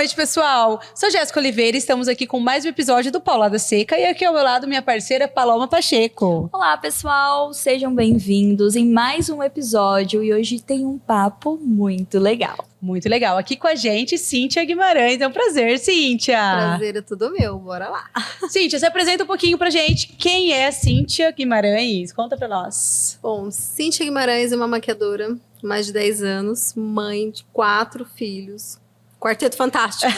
noite, pessoal. Sou Jéssica Oliveira e estamos aqui com mais um episódio do Paulada Seca. E aqui ao meu lado, minha parceira Paloma Pacheco. Olá, pessoal. Sejam bem-vindos em mais um episódio. E hoje tem um papo muito legal. Muito legal. Aqui com a gente, Cíntia Guimarães. É um prazer, Cíntia. Prazer é tudo meu. Bora lá. Cíntia, se apresenta um pouquinho pra gente. Quem é Cíntia Guimarães? Conta pra nós. Bom, Cíntia Guimarães é uma maquiadora, mais de 10 anos, mãe de 4 filhos. Quarteto fantástico.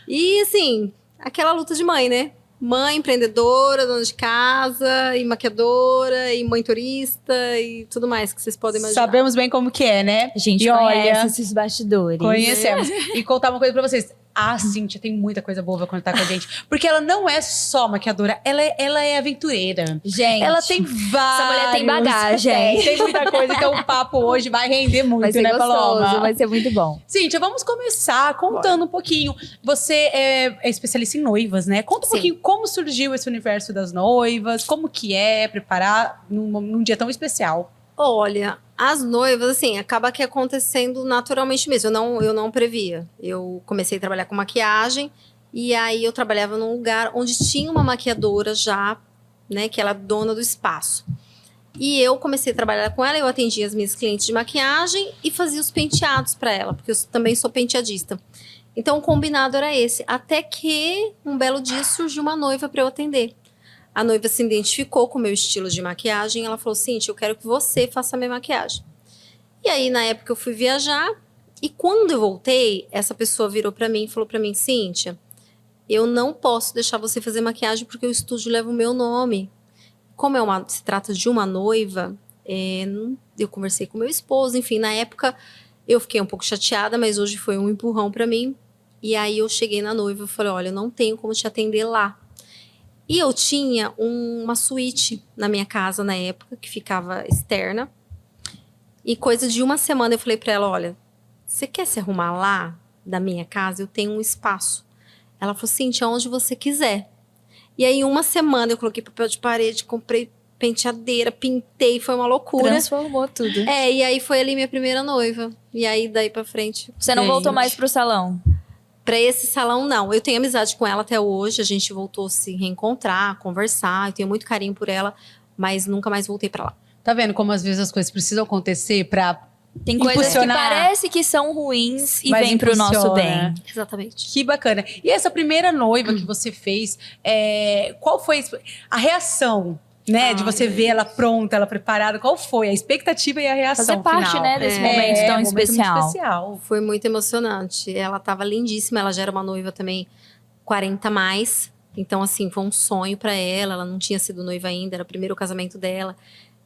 E assim, aquela luta de mãe, né? Mãe empreendedora, dona de casa, e maquiadora, e mãe turista, e tudo mais que vocês podem imaginar. Sabemos bem como que é, né? A gente E conhece olha, esses bastidores. Conhecemos. E contar uma coisa pra vocês. A Cíntia tem muita coisa boa pra contar com a gente. Porque ela não é só maquiadora, ela é aventureira. Gente, Ela tem vários... essa mulher tem bagagem. Tem muita coisa. Então o papo hoje vai render muito, vai ser né, gostoso, Paloma? vai ser muito bom. Cíntia, vamos começar contando um pouquinho. Você é especialista em noivas, né? Conta um pouquinho como surgiu esse universo das noivas, como que é preparar num dia tão especial. Olha, as noivas, assim, acaba que acontecendo naturalmente mesmo. Eu não previa. Eu comecei a trabalhar com maquiagem e aí eu trabalhava num lugar onde tinha uma maquiadora já, né, que ela é dona do espaço. E eu comecei a trabalhar com ela, eu atendia as minhas clientes de maquiagem e fazia os penteados para ela, porque eu também sou penteadista. Então o combinado era esse, até que um belo dia surgiu uma noiva para eu atender. A noiva se identificou com o meu estilo de maquiagem. Ela falou, Cíntia, eu quero que você faça a minha maquiagem. E aí, na época, eu fui viajar. E quando eu voltei, essa pessoa virou pra mim e falou pra mim, Cíntia, eu não posso deixar você fazer maquiagem porque o estúdio leva o meu nome. Como se trata de uma noiva, eu conversei com meu esposo. Enfim, na época, eu fiquei um pouco chateada, mas hoje foi um empurrão pra mim. E aí, eu cheguei na noiva e falei, olha, eu não tenho como te atender lá. E eu tinha uma suíte na minha casa na época, que ficava externa. E coisa de uma semana eu falei pra ela, olha, você quer se arrumar lá da minha casa? Eu tenho um espaço. Ela falou, Cíntia, onde você quiser. E aí, uma semana eu coloquei papel de parede, comprei penteadeira, pintei, foi uma loucura. Transformou tudo. E aí foi ali minha primeira noiva. E aí, daí pra frente... Você não voltou mais pro salão? Pra esse salão, não. Eu tenho amizade com ela até hoje. A gente voltou a se reencontrar, conversar. Eu tenho muito carinho por ela, mas nunca mais voltei pra lá. Tá vendo como às vezes as coisas precisam acontecer pra Tem coisas que impulsionar, parece que são ruins e mas vêm pro nosso impulsiona. bem. Exatamente. Que bacana. E essa primeira noiva que você fez, qual foi a reação, né? De você ver ela pronta, ela preparada. Qual foi a expectativa e a reação Fazer parte, final? né, desse momento tão momento muito especial. especial. Foi muito emocionante. Ela tava lindíssima. Ela já era uma noiva também 40 mais. Então, assim, foi um sonho pra ela. Ela não tinha sido noiva ainda. Era o primeiro casamento dela.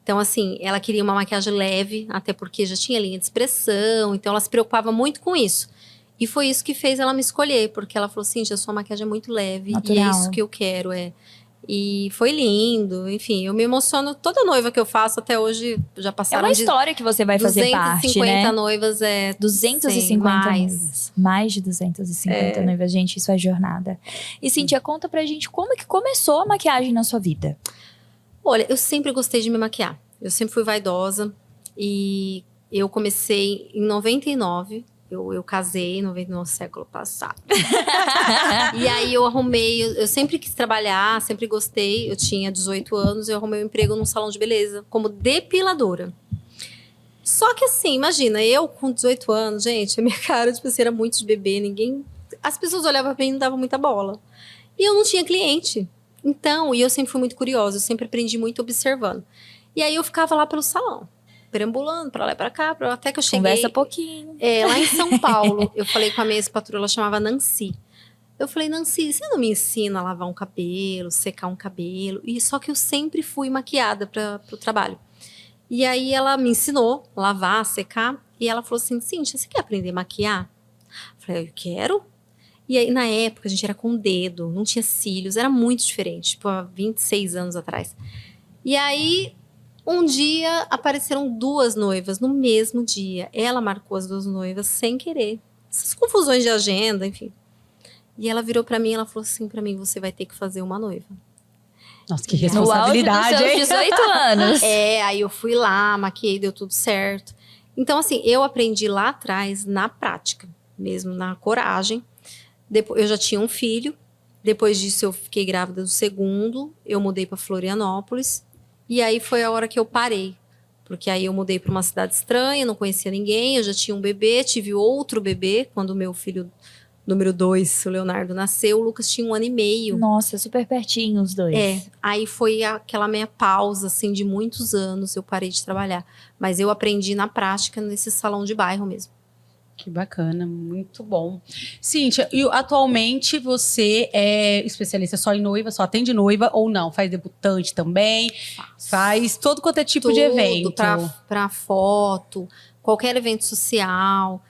Então, assim, ela queria uma maquiagem leve. Até porque já tinha linha de expressão. Então, ela se preocupava muito com isso. E foi isso que fez ela me escolher. Porque ela falou assim, a sua maquiagem é muito leve. Natural. E é isso que eu quero, E foi lindo, enfim, eu me emociono. Toda noiva que eu faço até hoje já É passaram uma de história que você vai fazer parte, 250 né? noivas, 250 mais. noivas. Mais de 250 noivas. Gente, isso é jornada. E Cíntia, conta pra gente como é que começou a maquiagem na sua vida. Olha, eu sempre gostei de me maquiar. Eu sempre fui vaidosa. E eu comecei em 99. Eu casei no século passado. E aí eu arrumei, eu sempre quis trabalhar, sempre gostei. Eu tinha 18 anos, eu arrumei um emprego num salão de beleza, como depiladora. Só que assim, imagina, eu com 18 anos, gente, a minha cara tipo, assim, era muito de bebê, ninguém... As pessoas olhavam pra mim e não davam muita bola. E eu não tinha cliente. Então, e eu sempre fui muito curiosa, eu sempre aprendi muito observando. E aí eu ficava lá pelo salão, perambulando pra lá e pra cá, até que eu cheguei... Conversa pouquinho. Lá em São Paulo, eu falei com a minha ex-patroa, ela chamava Nancy. Eu falei, Nancy, você não me ensina a lavar um cabelo, secar um cabelo? E só que eu sempre fui maquiada pro trabalho. E aí ela me ensinou a lavar, secar. E ela falou assim, Cíntia, você quer aprender a maquiar? Eu falei, eu quero. E aí, na época, a gente era com o dedo, não tinha cílios, era muito diferente, tipo, há 26 anos atrás. E aí... Um dia apareceram 2 noivas no mesmo dia. Ela marcou as 2 noivas sem querer. Essas confusões de agenda, enfim. E ela virou pra mim e ela falou assim pra mim, você vai ter que fazer uma noiva. Nossa, que responsabilidade, no auge dos seus 18 anos. Aí eu fui lá, maquiei, deu tudo certo. Então, assim, eu aprendi lá atrás, na prática, mesmo na coragem. Depois, eu já tinha um filho. Depois disso, eu fiquei grávida do segundo. Eu mudei para Florianópolis. E aí foi a hora que eu parei. Porque aí eu mudei para uma cidade estranha, não conhecia ninguém. Eu já tinha um bebê, tive outro bebê. Quando o meu filho número 2, o Leonardo, nasceu, o Lucas tinha 1 ano e meio. Nossa, super pertinho os dois. Aí foi aquela minha pausa, assim, de muitos anos. Eu parei de trabalhar. Mas eu aprendi na prática nesse salão de bairro mesmo. Que bacana, muito bom. Cíntia, e atualmente você é especialista só em noiva, só atende noiva ou não? Faz debutante também? Faz todo quanto é tipo de evento? Para foto, qualquer evento social,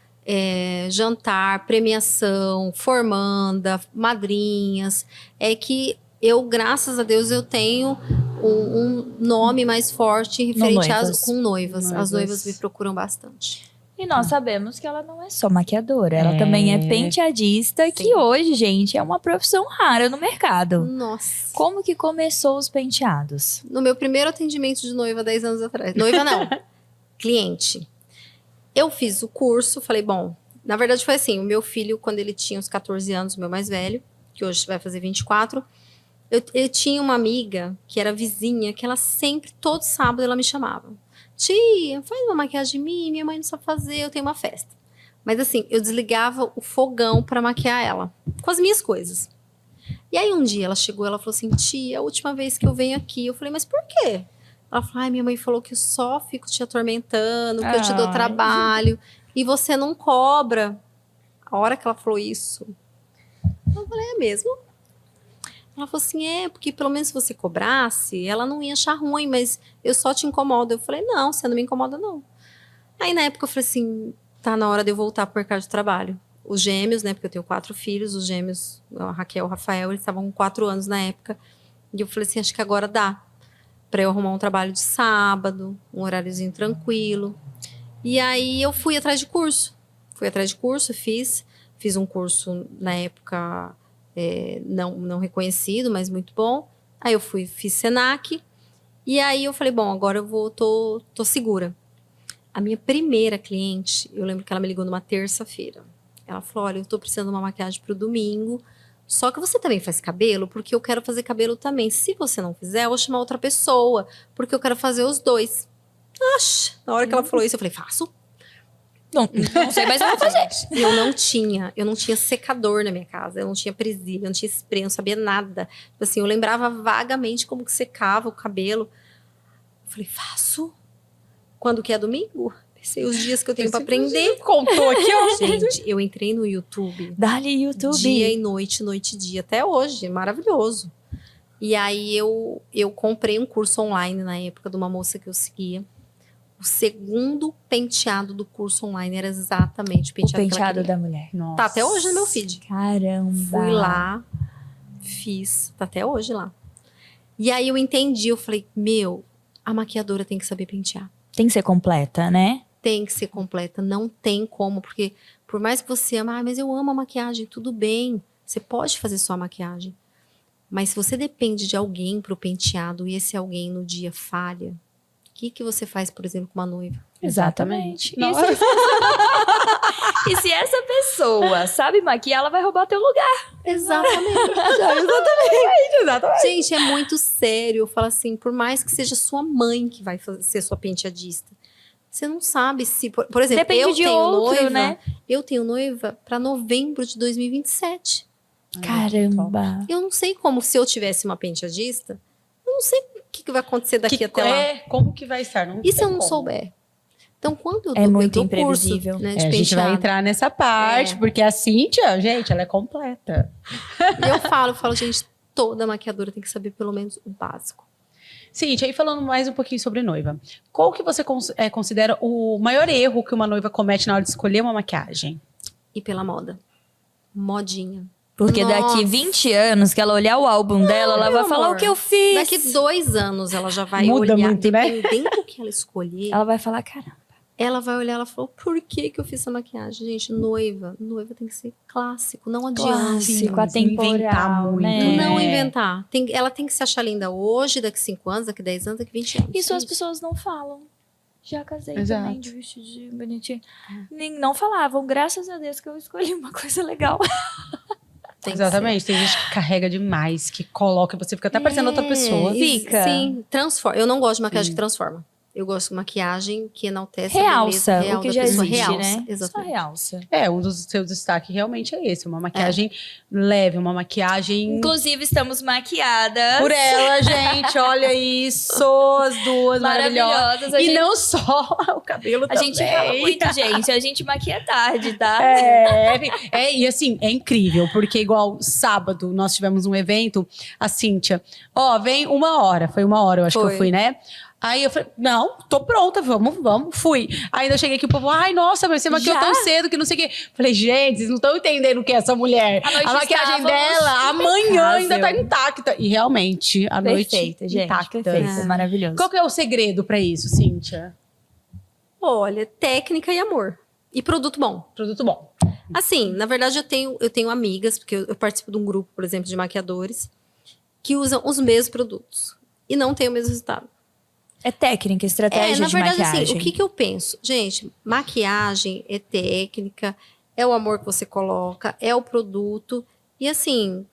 jantar, premiação, formanda, madrinhas. É que eu, graças a Deus, eu tenho um nome mais forte referente com noivas. As noivas me procuram bastante. E nós sabemos que ela não é só maquiadora, ela também é penteadista, Sim. que hoje, gente, é uma profissão rara no mercado. Nossa. Como que começou os penteados? No meu primeiro atendimento de noiva, 10 anos atrás. Noiva não, cliente. Eu fiz o curso, falei, bom, na verdade foi assim, o meu filho, quando ele tinha uns 14 anos, o meu mais velho, que hoje vai fazer 24, eu tinha uma amiga que era vizinha, que ela sempre, todo sábado, ela me chamava. Tia, faz uma maquiagem em mim, minha mãe não sabe fazer, eu tenho uma festa. Mas assim, eu desligava o fogão pra maquiar ela, com as minhas coisas. E aí um dia ela chegou, ela falou assim, tia, a última vez que eu venho aqui, eu falei, mas por quê? Ela falou, minha mãe falou que eu só fico te atormentando, que eu te dou trabalho, e você não cobra. A hora que ela falou isso, eu falei, é mesmo? Ela falou assim, porque pelo menos se você cobrasse, ela não ia achar ruim, mas eu só te incomodo. Eu falei, não, você não me incomoda, não. Aí na época eu falei assim, tá na hora de eu voltar pro mercado de trabalho. Os gêmeos, né, porque eu tenho 4 filhos, os gêmeos, a Raquel e o Rafael, eles estavam com 4 anos na época. E eu falei assim, acho que agora dá pra eu arrumar um trabalho de sábado, um horáriozinho tranquilo. E aí eu fui atrás de curso. Fiz um curso na época... não reconhecido, mas muito bom. Aí eu fiz Senac. E aí eu falei, bom, agora eu tô segura. A minha primeira cliente, eu lembro que ela me ligou numa terça-feira. Ela falou, olha, eu tô precisando de uma maquiagem pro domingo. Só que você também faz cabelo? Porque eu quero fazer cabelo também. Se você não fizer, eu vou chamar outra pessoa. Porque eu quero fazer os dois. Oxe, na hora que ela falou isso, eu falei, faço. Não sei, mas eu vou fazer. Eu não tinha secador na minha casa, eu não tinha presilha, eu não tinha spray, eu não sabia nada. Assim, eu lembrava vagamente como que secava o cabelo. Eu falei, faço? Quando que é domingo? Pensei os dias que eu tenho pra aprender. Contou aqui, ó. Gente, eu entrei no YouTube. Dali YouTube. Dia e noite, noite e dia. Até hoje, maravilhoso. E aí eu comprei um curso online na época de uma moça que eu seguia. O segundo penteado do curso online era exatamente o penteado da mulher. Nossa. Tá até hoje no meu feed. Caramba. Fui lá, fiz, tá até hoje lá. E aí eu entendi, eu falei, a maquiadora tem que saber pentear. Tem que ser completa, né? Tem que ser completa, não tem como, porque por mais que você ama, mas eu amo a maquiagem, tudo bem. Você pode fazer só a maquiagem. Mas se você depende de alguém pro penteado e esse alguém no dia falha, o que você faz, por exemplo, com uma noiva? Exatamente. E se essa pessoa sabe maquiar, ela vai roubar teu lugar. Exatamente. Gente, é muito sério. Eu falo assim, por mais que seja sua mãe que vai ser sua penteadista, você não sabe se... Por exemplo, eu tenho noiva para novembro de 2027. Caramba. Eu não sei como, se eu tivesse uma penteadista, eu não sei o que vai acontecer daqui até lá. Como que vai estar? Não e se eu não como. souber? Então, quando É muito eu dou imprevisível. curso, né, de A gente vai penteado, entrar nessa parte, porque a Cíntia, gente, ela é completa. e eu falo, gente, toda maquiadora tem que saber pelo menos o básico. Cíntia, aí falando mais um pouquinho sobre noiva. Qual que você considera o maior erro que uma noiva comete na hora de escolher uma maquiagem? E pela moda. Modinha. Porque daqui 20 anos que ela olhar o álbum dela, ela vai falar o que eu fiz. Daqui 2 anos ela já vai Muda olhar, muito, né? dependendo do que ela escolher. Ela vai falar, caramba. Ela vai olhar, ela falou, por que eu fiz essa maquiagem? Gente, noiva tem que ser clássico, não adianta. Clássico, atemporal, inventar muito, né? Não inventar. Ela tem que se achar linda hoje, daqui 5 anos, daqui 10 anos, daqui 20 anos. Isso as pessoas não falam. Já casei Exato. também de vestidinho bonitinho. Não falavam, graças a Deus que eu escolhi uma coisa legal. Tem que Exatamente. Tem gente que carrega demais, que coloca, você fica até parecendo outra pessoa. Fica. Sim, transforma. Eu não gosto de maquiagem que transforma. Eu gosto de maquiagem que enaltece Realça, a beleza real o que da já pessoa. existe, Realça, né? Só exatamente. realça. Um dos seus destaques realmente é esse. Uma maquiagem leve, uma maquiagem... Inclusive, estamos maquiadas. Por ela, gente, olha isso, as duas maravilhosas. Maravilhosas. E não só o cabelo A gente fala muito, gente. A gente maquia tarde, tá? E assim, é incrível, porque igual sábado nós tivemos um evento, a Cíntia, vem 1 hora, foi 1 hora eu acho que eu fui, né? Aí eu falei, não, tô pronta, vamos, fui. Ainda eu cheguei aqui, o povo, ai, nossa, mas você maquiou tão cedo que não sei o quê. Falei, gente, vocês não estão entendendo o que é essa mulher. A maquiagem estávamos dela, amanhã impecável. ainda tá intacta. E realmente, a noite Perfeita, gente. intacta. Perfeita, maravilhoso. Qual que é o segredo pra isso, Cíntia? Olha, técnica e amor. E produto bom. Produto bom. Assim, na verdade, eu tenho amigas, porque eu participo de um grupo, por exemplo, de maquiadores, que usam os mesmos produtos. E não tem o mesmo resultado. É técnica, estratégia na de verdade, maquiagem. assim, o que eu penso? Gente, maquiagem é técnica, é o amor que você coloca, é o produto. E assim,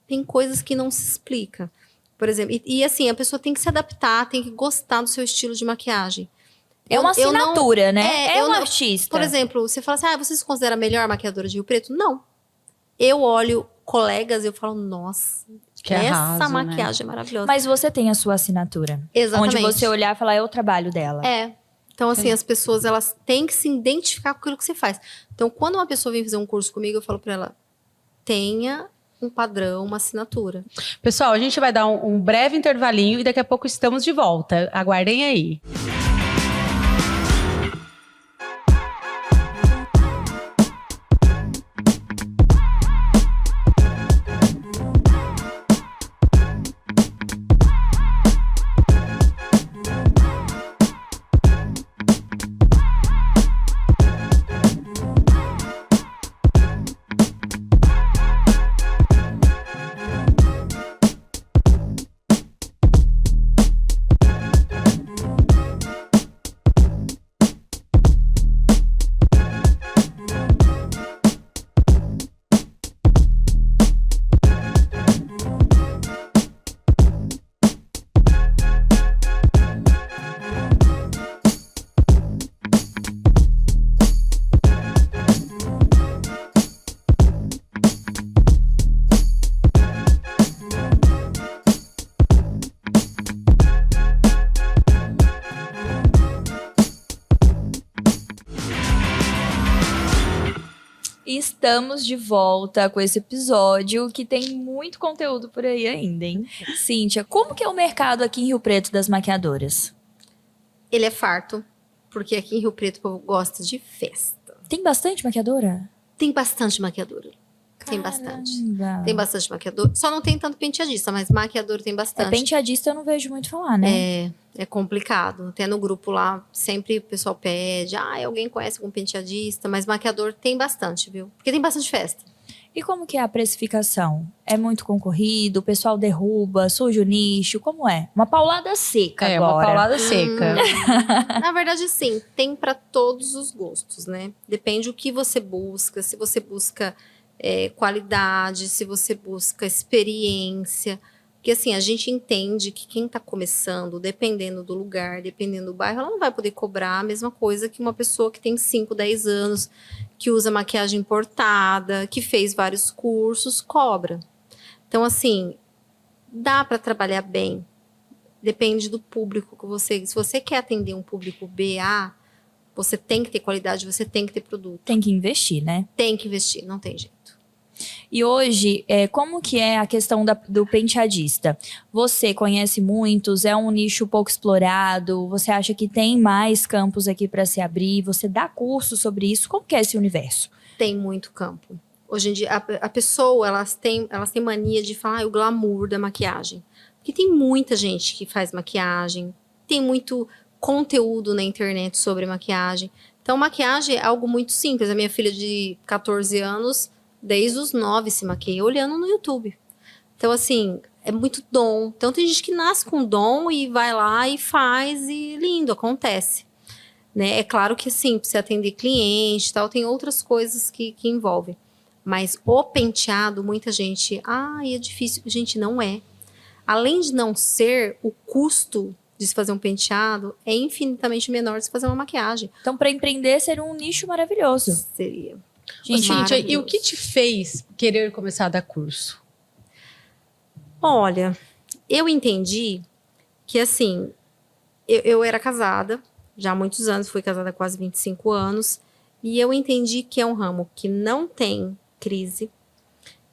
tem coisas que não se explica. Por exemplo, e assim, a pessoa tem que se adaptar, tem que gostar do seu estilo de maquiagem. É uma Eu não- assinatura, né? É eu um não- artista. Por exemplo, você fala assim, você se considera a melhor maquiadora de Rio Preto? Não. Eu olho colegas e eu falo, nossa, Que essa arraso, né? maquiagem é maravilhosa. Mas você tem a sua assinatura. Exatamente. Onde você olhar e falar, é o trabalho dela. Então, assim, as pessoas, elas têm que se identificar com aquilo que você faz. Então, quando uma pessoa vem fazer um curso comigo, eu falo pra ela, tenha um padrão, uma assinatura. Pessoal, a gente vai dar um breve intervalinho e daqui a pouco estamos de volta. Aguardem aí. E estamos de volta com esse episódio que tem muito conteúdo por aí ainda, hein? Cíntia, como que é o mercado aqui em Rio Preto das maquiadoras? Ele é farto, porque aqui em Rio Preto o povo gosta de festa. Tem bastante maquiadora? Tem bastante maquiadora. Tem bastante. Caramba. Tem bastante maquiador. Só não tem tanto penteadista, mas maquiador tem bastante. Penteadista eu não vejo muito falar, né? É complicado. Até no grupo lá, sempre o pessoal pede. Alguém conhece algum penteadista? Mas maquiador tem bastante, viu? Porque tem bastante festa. E como que é a precificação? É muito concorrido? O pessoal derruba? Suja o nicho? Como é? Uma paulada seca agora. Uma paulada seca. Na verdade, sim. Tem para todos os gostos, né? Depende do que você busca. Se você busca qualidade, se você busca experiência. Porque assim, a gente entende que quem está começando, dependendo do lugar, dependendo do bairro, ela não vai poder cobrar a mesma coisa que uma pessoa que tem 5, 10 anos, que usa maquiagem importada, que fez vários cursos, cobra. Então, assim, dá para trabalhar bem. Depende do público que você... Se você quer atender um público BA, você tem que ter qualidade, você tem que ter produto. Tem que investir, né? Tem que investir, não tem jeito. E hoje, como que é a questão do penteadista? Você conhece muitos? É um nicho pouco explorado? Você acha que tem mais campos aqui para se abrir? Você dá curso sobre isso? Como que é esse universo? Tem muito campo. Hoje em dia, a pessoa, elas têm mania de falar o glamour da maquiagem. Porque tem muita gente que faz maquiagem, tem muito conteúdo na internet sobre maquiagem. Então, maquiagem é algo muito simples. A minha filha de 14 anos... Desde os 9 se maquia olhando no YouTube. Então, assim, é muito dom. Então, tem gente que nasce com dom e vai lá e faz e lindo, acontece. né? É claro que sim, precisa atender cliente e tal, tem outras coisas que envolvem. Mas o penteado, muita gente, é difícil. Gente, não é. Além de não ser, o custo de se fazer um penteado é infinitamente menor de se fazer uma maquiagem. Então, para empreender, seria um nicho maravilhoso. Seria. Gente, Cíntia, e o maravilhoso. que te fez querer começar a dar curso? Olha, eu entendi que, assim, eu era casada já há muitos anos, fui casada há quase 25 anos, e eu entendi que é um ramo que não tem crise,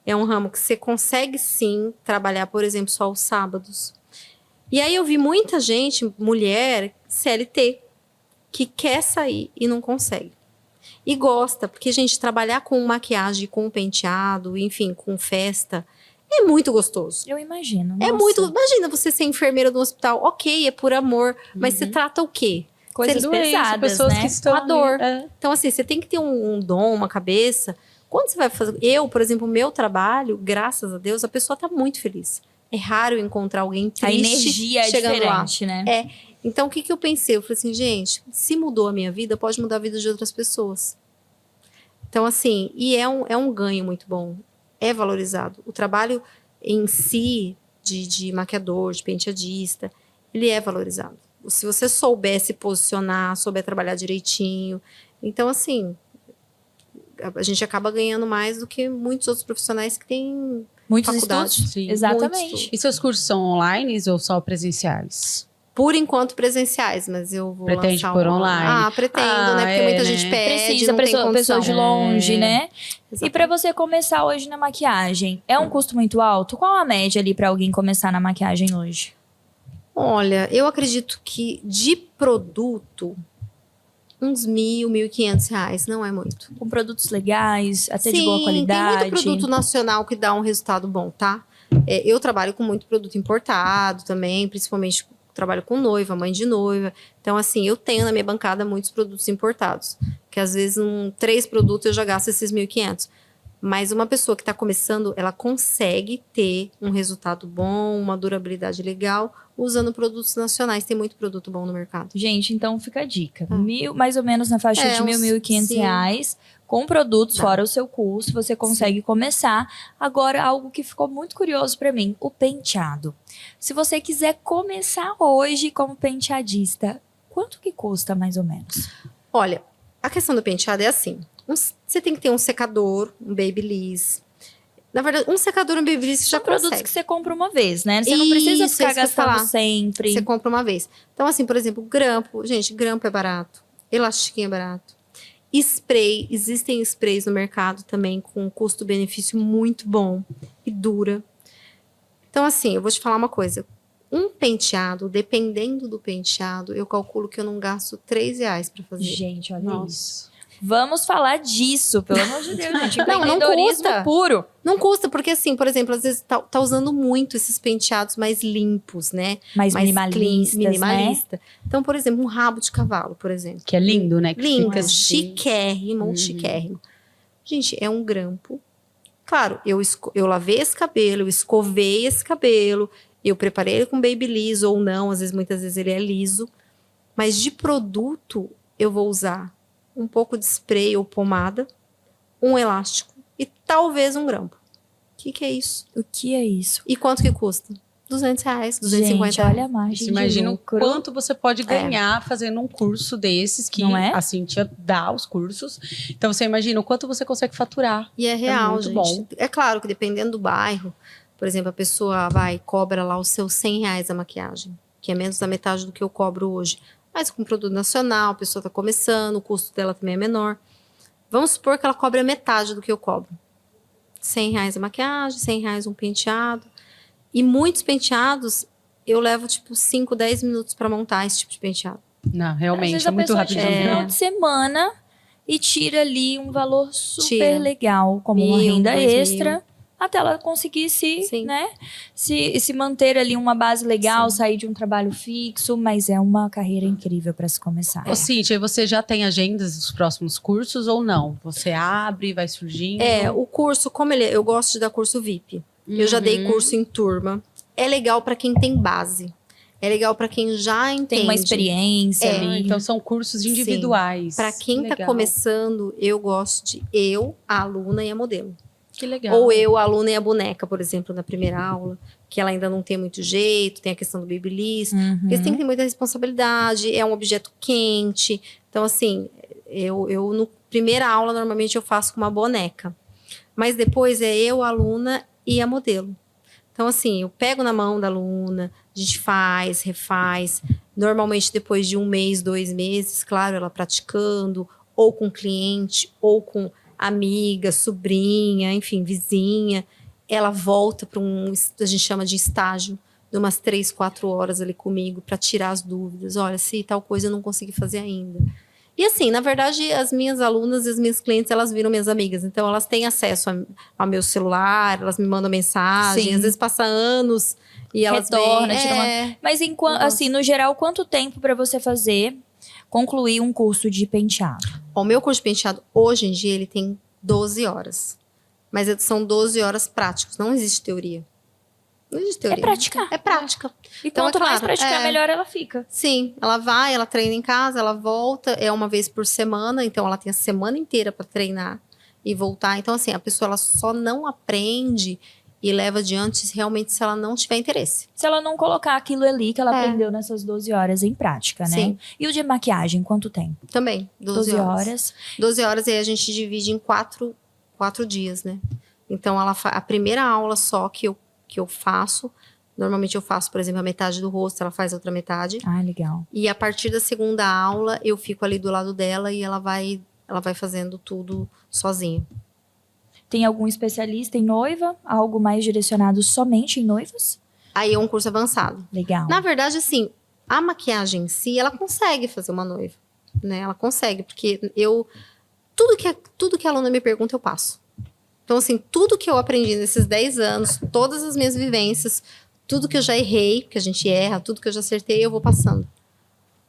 é um ramo que você consegue, sim, trabalhar, por exemplo, só aos sábados. E aí eu vi muita gente, mulher, CLT, que quer sair e não consegue. E gosta, porque, gente, trabalhar com maquiagem, com penteado, enfim, com festa, é muito gostoso. eu imagino. É nossa. muito. Imagina você ser enfermeira do hospital, ok, é por amor, mas você trata o quê? Coisas Doença, pesadas, pessoas né? que estão Com a dor. ali, Então, assim, você tem que ter um dom, uma cabeça. Quando você vai fazer. Eu, por exemplo, o meu trabalho, graças a Deus, a pessoa tá muito feliz. É raro encontrar alguém triste A energia é chegando lá. diferente, né? Então, o que eu pensei? Eu falei assim, gente, se mudou a minha vida, pode mudar a vida de outras pessoas. Então, assim, e é um ganho muito bom. É valorizado. O trabalho em si, de maquiador, de penteadista, ele é valorizado. Se você souber se posicionar, souber trabalhar direitinho. Então, assim, a gente acaba ganhando mais do que muitos outros profissionais que têm Muitos faculdade. estudos. Sim. Exatamente. Muitos E seus cursos são online ou só presenciais? Por enquanto, presenciais, mas eu vou Pretende lançar pôr online? Pretendo, né? Porque muita gente pede, Precisa, não tem pessoas de condição. longe, né? E Exatamente. para você começar hoje na maquiagem, é um custo muito alto? Qual a média ali para alguém começar na maquiagem hoje? Olha, eu acredito que de produto, uns R$ 1.000, R$ 1.500, não é muito. Com produtos legais, até de Sim, boa tem qualidade. muito produto nacional que dá um resultado bom, tá? Eu trabalho com muito produto importado também, principalmente trabalho com noiva, mãe de noiva. Então, assim, eu tenho na minha bancada muitos produtos importados. Que às vezes, 3 produtos eu já gasto esses 1.500. Mas uma pessoa que está começando, ela consegue ter um resultado bom, uma durabilidade legal, usando produtos nacionais. Tem muito produto bom no mercado. Gente, então fica a dica. Mais ou menos na faixa de uns- R$1.000, sim. R$1.500, com produtos Dá. fora o seu custo, você consegue começar. Agora, algo que ficou muito curioso para mim, o penteado. Se você quiser começar hoje como penteadista, quanto que custa mais ou menos? Olha, a questão do penteado é assim. Você tem que ter um secador, um babyliss. Na verdade, um secador e um babyliss você já São produtos consegue. que você compra uma vez, né? Você não precisa Isso, ficar é isso que eu ia gastando falar. sempre. Você compra uma vez. Então, assim, por exemplo, grampo. Gente, grampo é barato. Elastiquinho é barato. Spray. Existem sprays no mercado também com custo-benefício muito bom e dura. Então, assim, eu vou te falar uma coisa. Um penteado, dependendo do penteado, eu calculo que eu não gasto R$3 para fazer. Gente, olha isso. Nossa. Vamos falar disso, pelo amor de Deus, gente. Não Empreendedorismo custa. puro. Não custa, porque assim, por exemplo, às vezes tá usando muito esses penteados mais limpos, né? Mais Mais minimalistas, clean, minimalista. Então, por exemplo, um rabo de cavalo, por exemplo. Que é lindo, né? Que Lindo, fica assim. chiquérrimo, chiquérrimo. Gente, é um grampo. Claro, eu lavei esse cabelo, eu escovei esse cabelo, eu preparei ele com babyliss ou não, muitas vezes ele é liso. Mas de produto, eu vou usar um pouco de spray ou pomada, um elástico e talvez um grampo. O que é isso? O que é isso? E quanto que custa? R$200, R$250. Gente, olha a margem Você de imagina o lucro. quanto você pode ganhar fazendo um curso desses, que Não é? a Cíntia dá os cursos. Então, você imagina o quanto você consegue faturar. E é real, muito gente. bom. É claro que dependendo do bairro, por exemplo, a pessoa cobra lá os seus R$100 a maquiagem, que é menos da metade do que eu cobro hoje. Mas com produto nacional, a pessoa está começando, o custo dela também é menor. Vamos supor que ela cobra metade do que eu cobro. R$100 a maquiagem, R$100 um penteado. E muitos penteados, eu levo tipo 5, 10 minutos para montar esse tipo de penteado. Não, Às realmente, vezes é a muito pessoa rapidinho. tira um final de semana e tira ali um valor super Tira. legal, como uma 1.000, renda 2.000. extra, até ela conseguir Sim. se manter ali uma base legal, Sim. sair de um trabalho fixo, mas é uma carreira incrível para se começar. Ô, Cíntia, e você já tem agendas dos próximos cursos ou não? Você abre, vai surgindo? O curso, como eu gosto de dar curso VIP. Eu já dei curso em turma. É legal para quem tem base. É legal para quem já entende. Tem uma experiência ali. Então são cursos individuais. Para quem tá Legal. começando, eu gosto de a aluna e a modelo. Que legal. Ou eu, a aluna e a boneca, por exemplo, na primeira aula, que ela ainda não tem muito jeito, tem a questão do babyliss. Porque você tem que ter muita responsabilidade, é um objeto quente. Então, assim, eu no primeira aula, normalmente eu faço com uma boneca. Mas depois é eu, a aluna e a modelo. Então, assim, eu pego na mão da aluna, a gente faz, refaz. Normalmente, depois de 1 mês, 2 meses, claro, ela praticando, ou com cliente, ou com amiga, sobrinha, enfim, vizinha. Ela volta para a gente chama de estágio, de umas 3, 4 horas ali comigo, para tirar as dúvidas. Olha, se tal coisa eu não consegui fazer ainda. E assim, na verdade, as minhas alunas e as minhas clientes, elas viram minhas amigas. Então, elas têm acesso ao meu celular, elas me mandam mensagem. Sim. Às vezes passa anos e elas Retorna, vêm, tira uma... Mas, assim, no geral, quanto tempo para você concluir um curso de penteado? O meu curso de penteado, hoje em dia, ele tem 12 horas. Mas são 12 horas práticas, não existe teoria. Não existe teoria. É praticar. É prática. E Então, quanto é mais claro, praticar, melhor ela fica. Sim, ela vai, ela treina em casa, ela volta, é uma vez por semana, então ela tem a semana inteira para treinar e voltar. Então, assim, a pessoa ela só não aprende e leva adiante realmente se ela não tiver interesse. Se ela não colocar aquilo ali que ela aprendeu nessas 12 horas em prática, né? Sim. E o de maquiagem, quanto tempo? Também, 12 horas. 12 horas e aí a gente divide em 4 dias, né? Então, a primeira aula só que eu faço, normalmente eu faço, por exemplo, a metade do rosto, ela faz a outra metade. Ah, legal. E a partir da segunda aula, eu fico ali do lado dela e ela vai fazendo tudo sozinha. Tem algum especialista em noiva? Algo mais direcionado somente em noivas? Aí é um curso avançado. Legal. Na verdade, assim, a maquiagem em si, ela consegue fazer uma noiva, né? Ela consegue, porque tudo que a aluna me pergunta, eu passo. Então, assim, tudo que eu aprendi nesses 10 anos, todas as minhas vivências, tudo que eu já errei, porque a gente erra, tudo que eu já acertei, eu vou passando.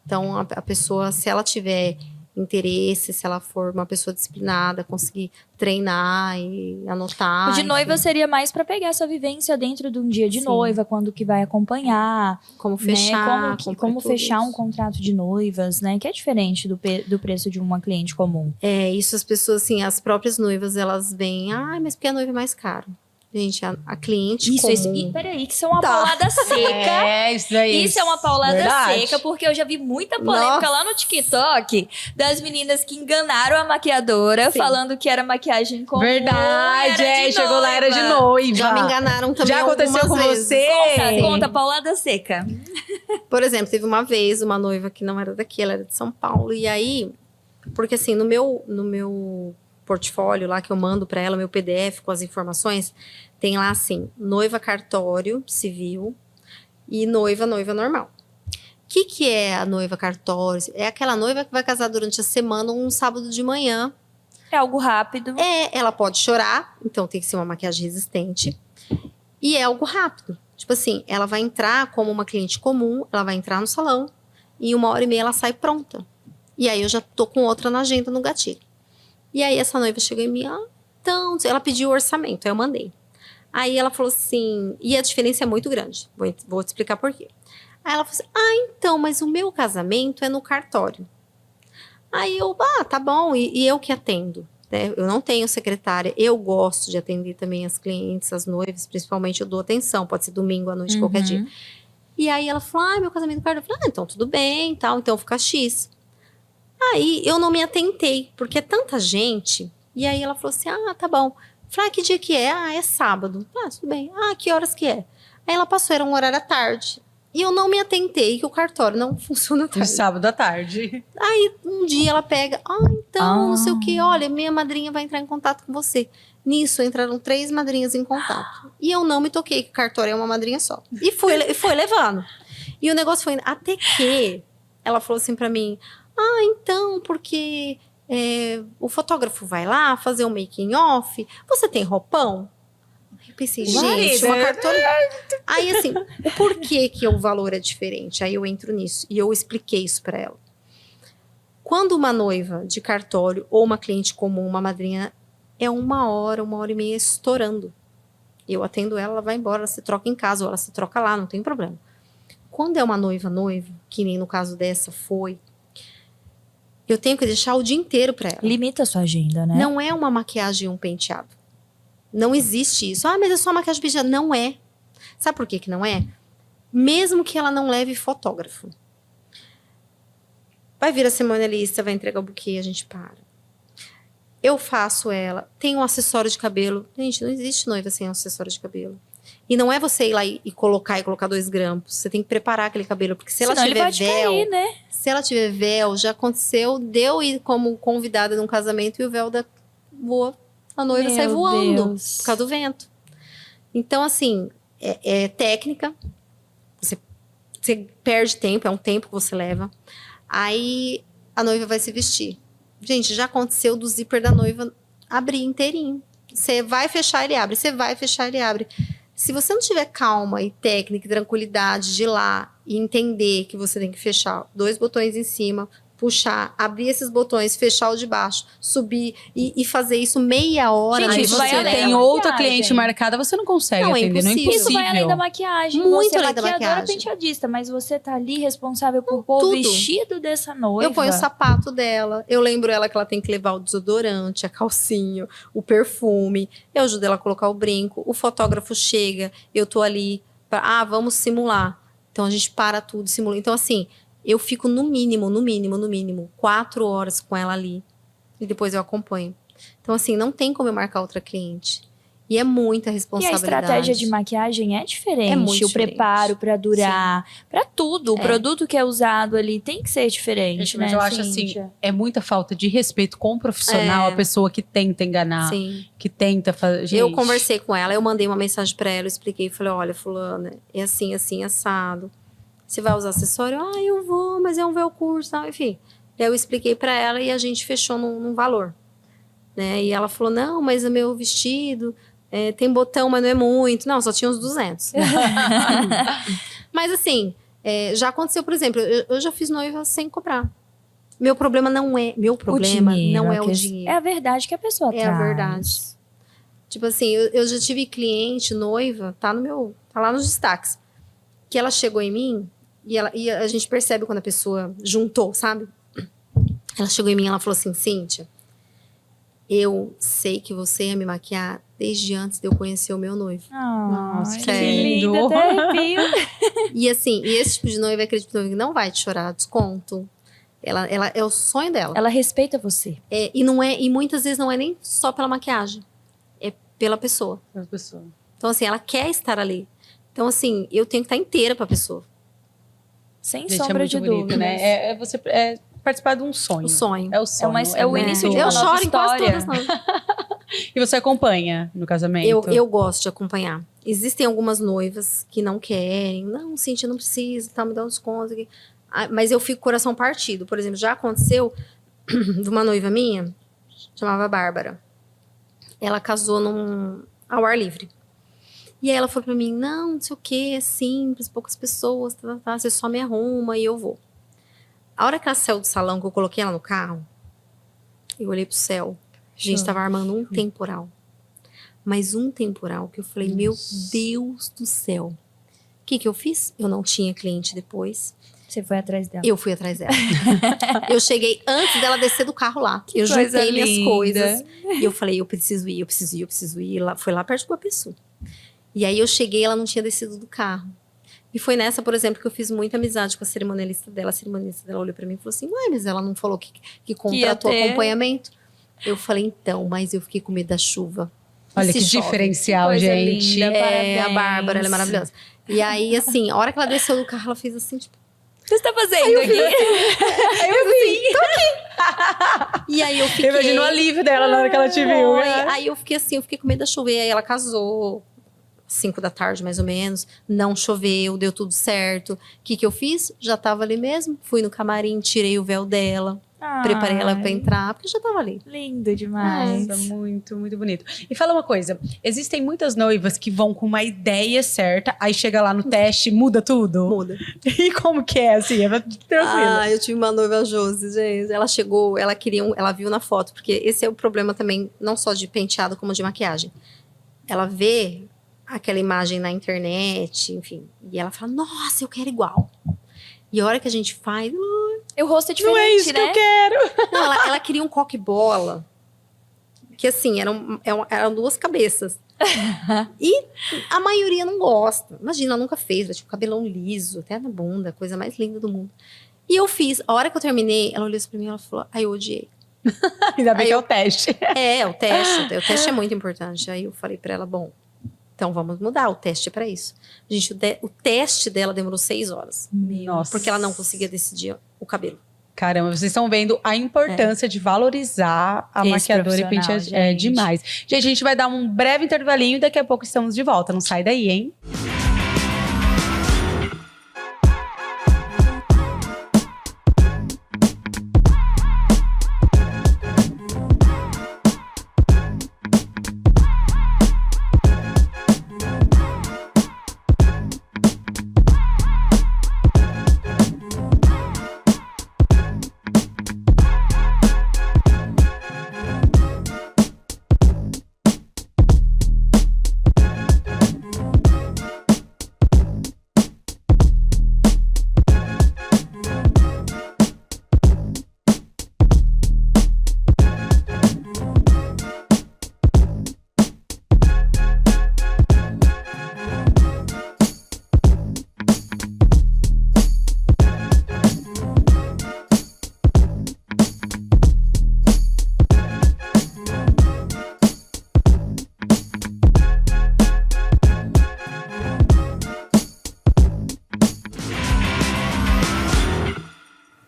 Então, a pessoa, se ela tiver interesse, se ela for uma pessoa disciplinada, conseguir treinar e anotar. O de enfim. noiva seria mais para pegar essa vivência dentro de um dia de Sim. noiva, quando que vai acompanhar. Como Né? fechar. Como tudo fechar um isso. contrato de noivas, né? Que é diferente do preço de uma cliente comum. É, isso as pessoas, assim, as próprias noivas, elas veem, mas porque a noiva é mais caro. Gente, a cliente comum... E peraí, que isso é uma paulada seca. Isso daí. Isso é uma paulada Verdade. seca, porque eu já vi muita polêmica lá no TikTok das meninas que enganaram a maquiadora, Sim. falando que era maquiagem comum. Verdade, era de chegou lá, era de noiva. noiva. Já me enganaram também Já aconteceu algumas com vezes. você? Conta, paulada seca. Por exemplo, teve uma vez uma noiva que não era daqui, ela era de São Paulo. E aí, porque assim, no meu portfólio lá que eu mando pra ela, meu PDF com as informações, tem lá assim, noiva cartório civil e noiva normal. O que é a noiva cartório? É aquela noiva que vai casar durante a semana ou um sábado de manhã. É algo rápido. Ela pode chorar, então tem que ser uma maquiagem resistente. E é algo rápido. Tipo assim, ela vai entrar como uma cliente comum, ela vai entrar no salão e em 1h30 ela sai pronta. E aí eu já tô com outra na agenda no gatilho. E aí essa noiva chegou em mim, então, ela pediu o orçamento, aí eu mandei. Aí ela falou assim, e a diferença é muito grande, vou te explicar por quê. Aí ela falou assim, então, mas o meu casamento é no cartório. Aí eu, tá bom, e eu que atendo, né? Eu não tenho secretária, eu gosto de atender também as clientes, as noivas, principalmente eu dou atenção, pode ser domingo à noite, qualquer dia. E aí ela falou, meu casamento no cartório. Eu falei, então tudo bem, tal, então fica X. Aí eu não me atentei, porque é tanta gente. E aí ela falou assim, tá bom. Eu falei, que dia que é? É sábado. Tudo bem. Que horas que é? Aí ela passou, era um horário à tarde. E eu não me atentei que o cartório não funciona à No tarde. sábado à tarde. Aí um dia ela pega, então, não sei o que, olha, minha madrinha vai entrar em contato com você. Nisso entraram 3 madrinhas em contato. E eu não me toquei que cartório é uma madrinha só. E foi levando. E o negócio foi indo, até que ela falou assim pra mim, então, porque o fotógrafo vai lá fazer um making off, você tem roupão? Eu pensei, gente, uma cartório... Aí, assim, o porquê que o valor é diferente? Aí eu entro nisso e eu expliquei isso pra ela. Quando uma noiva de cartório ou uma cliente comum, uma madrinha, é 1h30 estourando. Eu atendo ela, ela vai embora, ela se troca em casa ou ela se troca lá, não tem problema. quando é uma noiva, que nem no caso dessa foi, eu tenho que deixar o dia inteiro pra ela. Limita a sua agenda, né? Não é uma maquiagem e um penteado. Não existe isso. Ah, mas é só maquiagem e penteado. Não é. Sabe por que não é? Mesmo que ela não leve fotógrafo. Vai vir a cerimonialista, vai entregar o buquê, a gente para. Eu faço ela. Tem um acessório de cabelo. Gente, não existe noiva sem um acessório de cabelo. E não é você ir lá e colocar 2 grampos. Você tem que preparar aquele cabelo. Porque se ela Senão ele tiver pode véu... cair, né? Se ela tiver véu, já aconteceu, deu ir como convidada num casamento e o véu voa. A noiva sai Meu voando Deus. por causa do vento. Então, assim, é técnica. Você perde tempo, é um tempo que você leva. Aí a noiva vai se vestir. Gente, já aconteceu do zíper da noiva abrir inteirinho. Você vai fechar, ele abre. Você vai fechar, ele abre. Se você não tiver calma e técnica e tranquilidade de ir lá e entender que você tem que fechar 2 botões em cima, puxar, abrir esses botões, fechar o de baixo, subir e fazer isso meia hora. Gente, Aí isso você vai além tem da outra maquiagem. cliente marcada, você não consegue Não, é atender, não é impossível. Isso vai além da impossível. maquiagem. Muito você é além da maquiadora maquiagem. penteadista, mas você tá ali responsável por pôr o tudo. vestido dessa noiva. Eu ponho o sapato dela, eu lembro ela que ela tem que levar o desodorante, a calcinha, o perfume. Eu ajudo ela a colocar o brinco. O fotógrafo chega, eu tô ali, vamos simular. Então a gente para tudo, simula. Então assim, eu fico no mínimo 4 horas com ela ali. E depois eu acompanho. Então assim, não tem como eu marcar outra cliente. E é muita E a responsabilidade. estratégia de maquiagem é diferente. É muito o diferente. preparo pra durar, pra tudo. O produto que é usado ali tem que ser diferente, Gente, né? mas eu acho assim, Cíntia? é muita falta de respeito com o profissional, É. a pessoa que tenta enganar, Sim. que tenta fazer. Gente, Eu conversei com ela, eu mandei uma mensagem pra ela, eu expliquei, falei, olha, fulana, é assim, assim, assado. Você vai usar acessório? Eu vou, mas é um véu curto, tal, enfim. Daí eu expliquei pra ela e a gente fechou num valor, né? E ela falou, não, mas o meu vestido tem botão, mas não é muito. Não, só tinha uns 200. Mas assim, já aconteceu, por exemplo, eu já fiz noiva sem cobrar. Meu problema não é o dinheiro. É a verdade que a pessoa É traz. a verdade. Tipo assim, eu já tive cliente, noiva, tá lá nos destaques, que ela chegou em mim e a gente percebe quando a pessoa juntou, sabe? Ela chegou em mim e ela falou assim, Cíntia, eu sei que você ia me maquiar desde antes de eu conhecer o meu noivo. Nossa, que sério. lindo, até arrepio. E assim, esse tipo de noiva é aquele tipo de noiva que não vai te chorar desconto. Ela é o sonho dela. Ela respeita você. E muitas vezes não é nem só pela maquiagem, é pela pessoa. as pessoas. Então assim, ela quer estar ali. Então assim, eu tenho que estar inteira pra pessoa. Sem Gente, sombra muito de bonito, dúvida. né? Você participar de um sonho. O sonho. É o sonho. É o início de uma Eu nova choro em quase história. todas, não. E você acompanha no casamento? Eu gosto de acompanhar. Existem algumas noivas que não querem. Não, Cíntia, não precisa, tá, me dá um desconto. Mas eu fico com o coração partido. Por exemplo, já aconteceu de uma noiva minha, chamava Bárbara. Ela casou ao ar livre. E aí ela falou pra mim, não sei o que, é simples, poucas pessoas, você só me arruma e eu vou. A hora que ela saiu do salão, que eu coloquei ela no carro, eu olhei pro céu. A gente tava armando um temporal. Mas um temporal que eu falei, meu Deus do céu. O que eu fiz? Eu não tinha cliente depois. Você foi atrás dela. Eu fui atrás dela. Eu cheguei antes dela descer do carro lá. Eu coisa juntei minhas linda. coisas. E eu falei, eu preciso ir. Foi lá perto do Guapiçu. E aí eu cheguei, ela não tinha descido do carro. E foi nessa, por exemplo, que eu fiz muita amizade com a cerimonialista dela. A cerimonialista dela olhou pra mim e falou assim, ué, mas ela não falou que contratou ter. acompanhamento? Eu falei, então, mas eu fiquei com medo da chuva. E Olha se que chove? diferencial, Coisa gente. linda. A Parabéns. Bárbara, ela é maravilhosa. E aí, assim, a hora que ela desceu do carro, ela fez assim, tipo... O que você tá fazendo aqui? E aí eu fiquei... Eu imagino o alívio dela na hora que ela te viu. Foi. né? Aí eu fiquei assim, eu fiquei com medo da chuva. E aí ela casou, 5 da tarde mais ou menos. Não choveu, deu tudo certo. O que eu fiz? Já tava ali mesmo. Fui no camarim, tirei o véu dela. Preparei ela pra entrar, porque já tava ali. Lindo demais. Nossa, muito, muito bonito. E fala uma coisa, existem muitas noivas que vão com uma ideia certa, aí chega lá no teste, muda tudo? Muda. E como que é, assim? É tranquilo. Eu tive uma noiva, a Josi, gente. Ela chegou, ela viu na foto, porque esse é o problema também, não só de penteado, como de maquiagem. Ela vê aquela imagem na internet, enfim. E ela fala, nossa, eu quero igual. E a hora que a gente faz... E o rosto é diferente, Não é isso né? que eu quero. Não, ela queria um coque-bola. Que assim, eram duas cabeças. E a maioria não gosta. Imagina, ela nunca fez. Ela tinha um cabelão liso, até na bunda. Coisa mais linda do mundo. E eu fiz. A hora que eu terminei, ela olhou assim pra mim e ela falou, eu odiei. Ainda bem Aí que é o teste. O teste. O teste é muito importante. Aí eu falei pra ela, bom, então vamos mudar. O teste é pra isso. Gente, o teste dela demorou 6 horas. Nossa. Porque ela não conseguia decidir o cabelo. Caramba, vocês estão vendo a importância de valorizar a Esse maquiadora e profissional, penteadora. É gente. demais. Gente, a gente vai dar um breve intervalinho e daqui a pouco estamos de volta. Não sai daí, hein?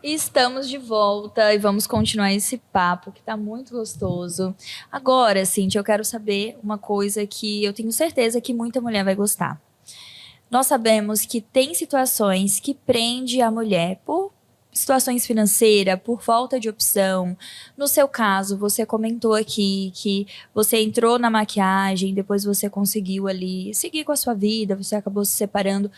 E estamos de volta e vamos continuar esse papo que tá muito gostoso. Agora, Cíntia, eu quero saber uma coisa que eu tenho certeza que muita mulher vai gostar. Nós sabemos que tem situações que prende a mulher por situações financeiras, por falta de opção. No seu caso, você comentou aqui que você entrou na maquiagem, depois você conseguiu ali seguir com a sua vida, você acabou se separando.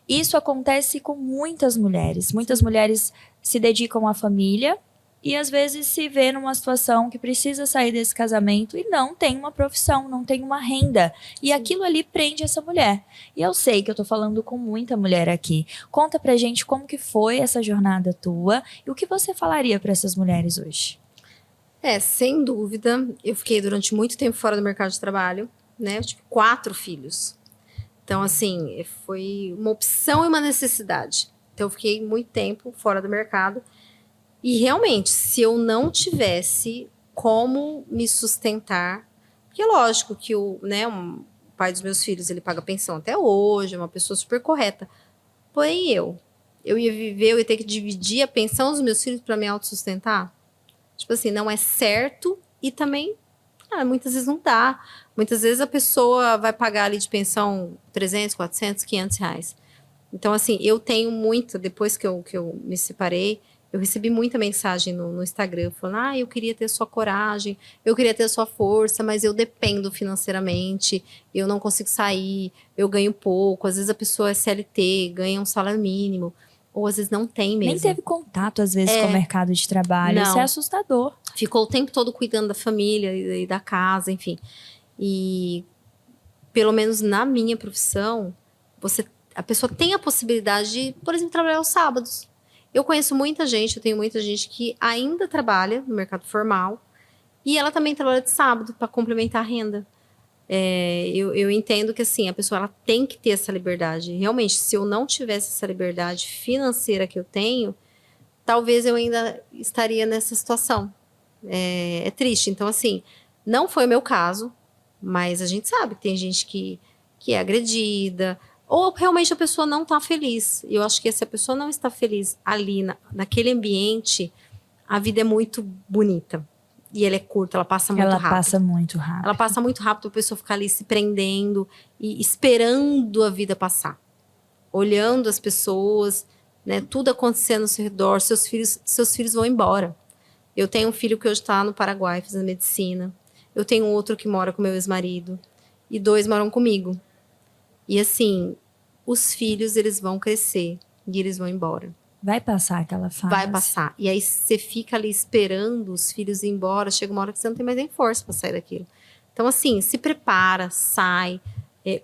Isso acontece com muitas mulheres. Muitas mulheres se dedicam à família e às vezes se vê numa situação que precisa sair desse casamento e não tem uma profissão, não tem uma renda. E aquilo ali prende essa mulher. E eu sei que eu tô falando com muita mulher aqui. Conta pra gente como que foi essa jornada tua e o que você falaria para essas mulheres hoje. Sem dúvida. Eu fiquei durante muito tempo fora do mercado de trabalho, né? Eu tive 4 filhos. Então, assim, foi uma opção e uma necessidade. Então, eu fiquei muito tempo fora do mercado. E, realmente, se eu não tivesse como me sustentar... Porque, lógico, que o pai dos meus filhos, ele paga pensão até hoje, é uma pessoa super correta. Porém, eu ia ter que dividir a pensão dos meus filhos para me autossustentar. Tipo assim, não é certo e também, muitas vezes não dá. Muitas vezes a pessoa vai pagar ali de pensão 300, 400, 500 reais. Então, assim, eu tenho muito, depois que eu me separei, eu recebi muita mensagem no Instagram, falando, eu queria ter sua coragem, eu queria ter sua força, mas eu dependo financeiramente, eu não consigo sair, eu ganho pouco, às vezes a pessoa é CLT, ganha um salário mínimo, ou às vezes não tem mesmo. Nem teve contato, às vezes, com o mercado de trabalho. Não. Isso é assustador. Ficou o tempo todo cuidando da família e da casa, enfim. E, pelo menos na minha profissão, a pessoa tem a possibilidade de, por exemplo, trabalhar aos sábados. Eu conheço muita gente, eu tenho muita gente que ainda trabalha no mercado formal e ela também trabalha de sábado para complementar a renda. Eu entendo que, assim, a pessoa ela tem que ter essa liberdade. Realmente, se eu não tivesse essa liberdade financeira que eu tenho, talvez eu ainda estaria nessa situação. É triste. Então, assim, não foi o meu caso, mas a gente sabe que tem gente que é agredida, ou realmente a pessoa não está feliz. E eu acho que se a pessoa não está feliz ali, naquele ambiente, a vida é muito bonita. E ela é curta, ela passa muito rápido. Ela passa muito rápido. Ela passa muito rápido, a pessoa ficar ali se prendendo e esperando a vida passar. Olhando as pessoas, né, tudo acontecendo ao seu redor, seus filhos vão embora. Eu tenho um filho que hoje está no Paraguai fazendo medicina. Eu tenho outro que mora com meu ex-marido. E 2 moram comigo. E assim, os filhos, eles vão crescer e eles vão embora. Vai passar aquela fase. Vai passar. E aí você fica ali esperando os filhos ir embora. Chega uma hora que você não tem mais nem força para sair daquilo. Então, assim, se prepara, sai.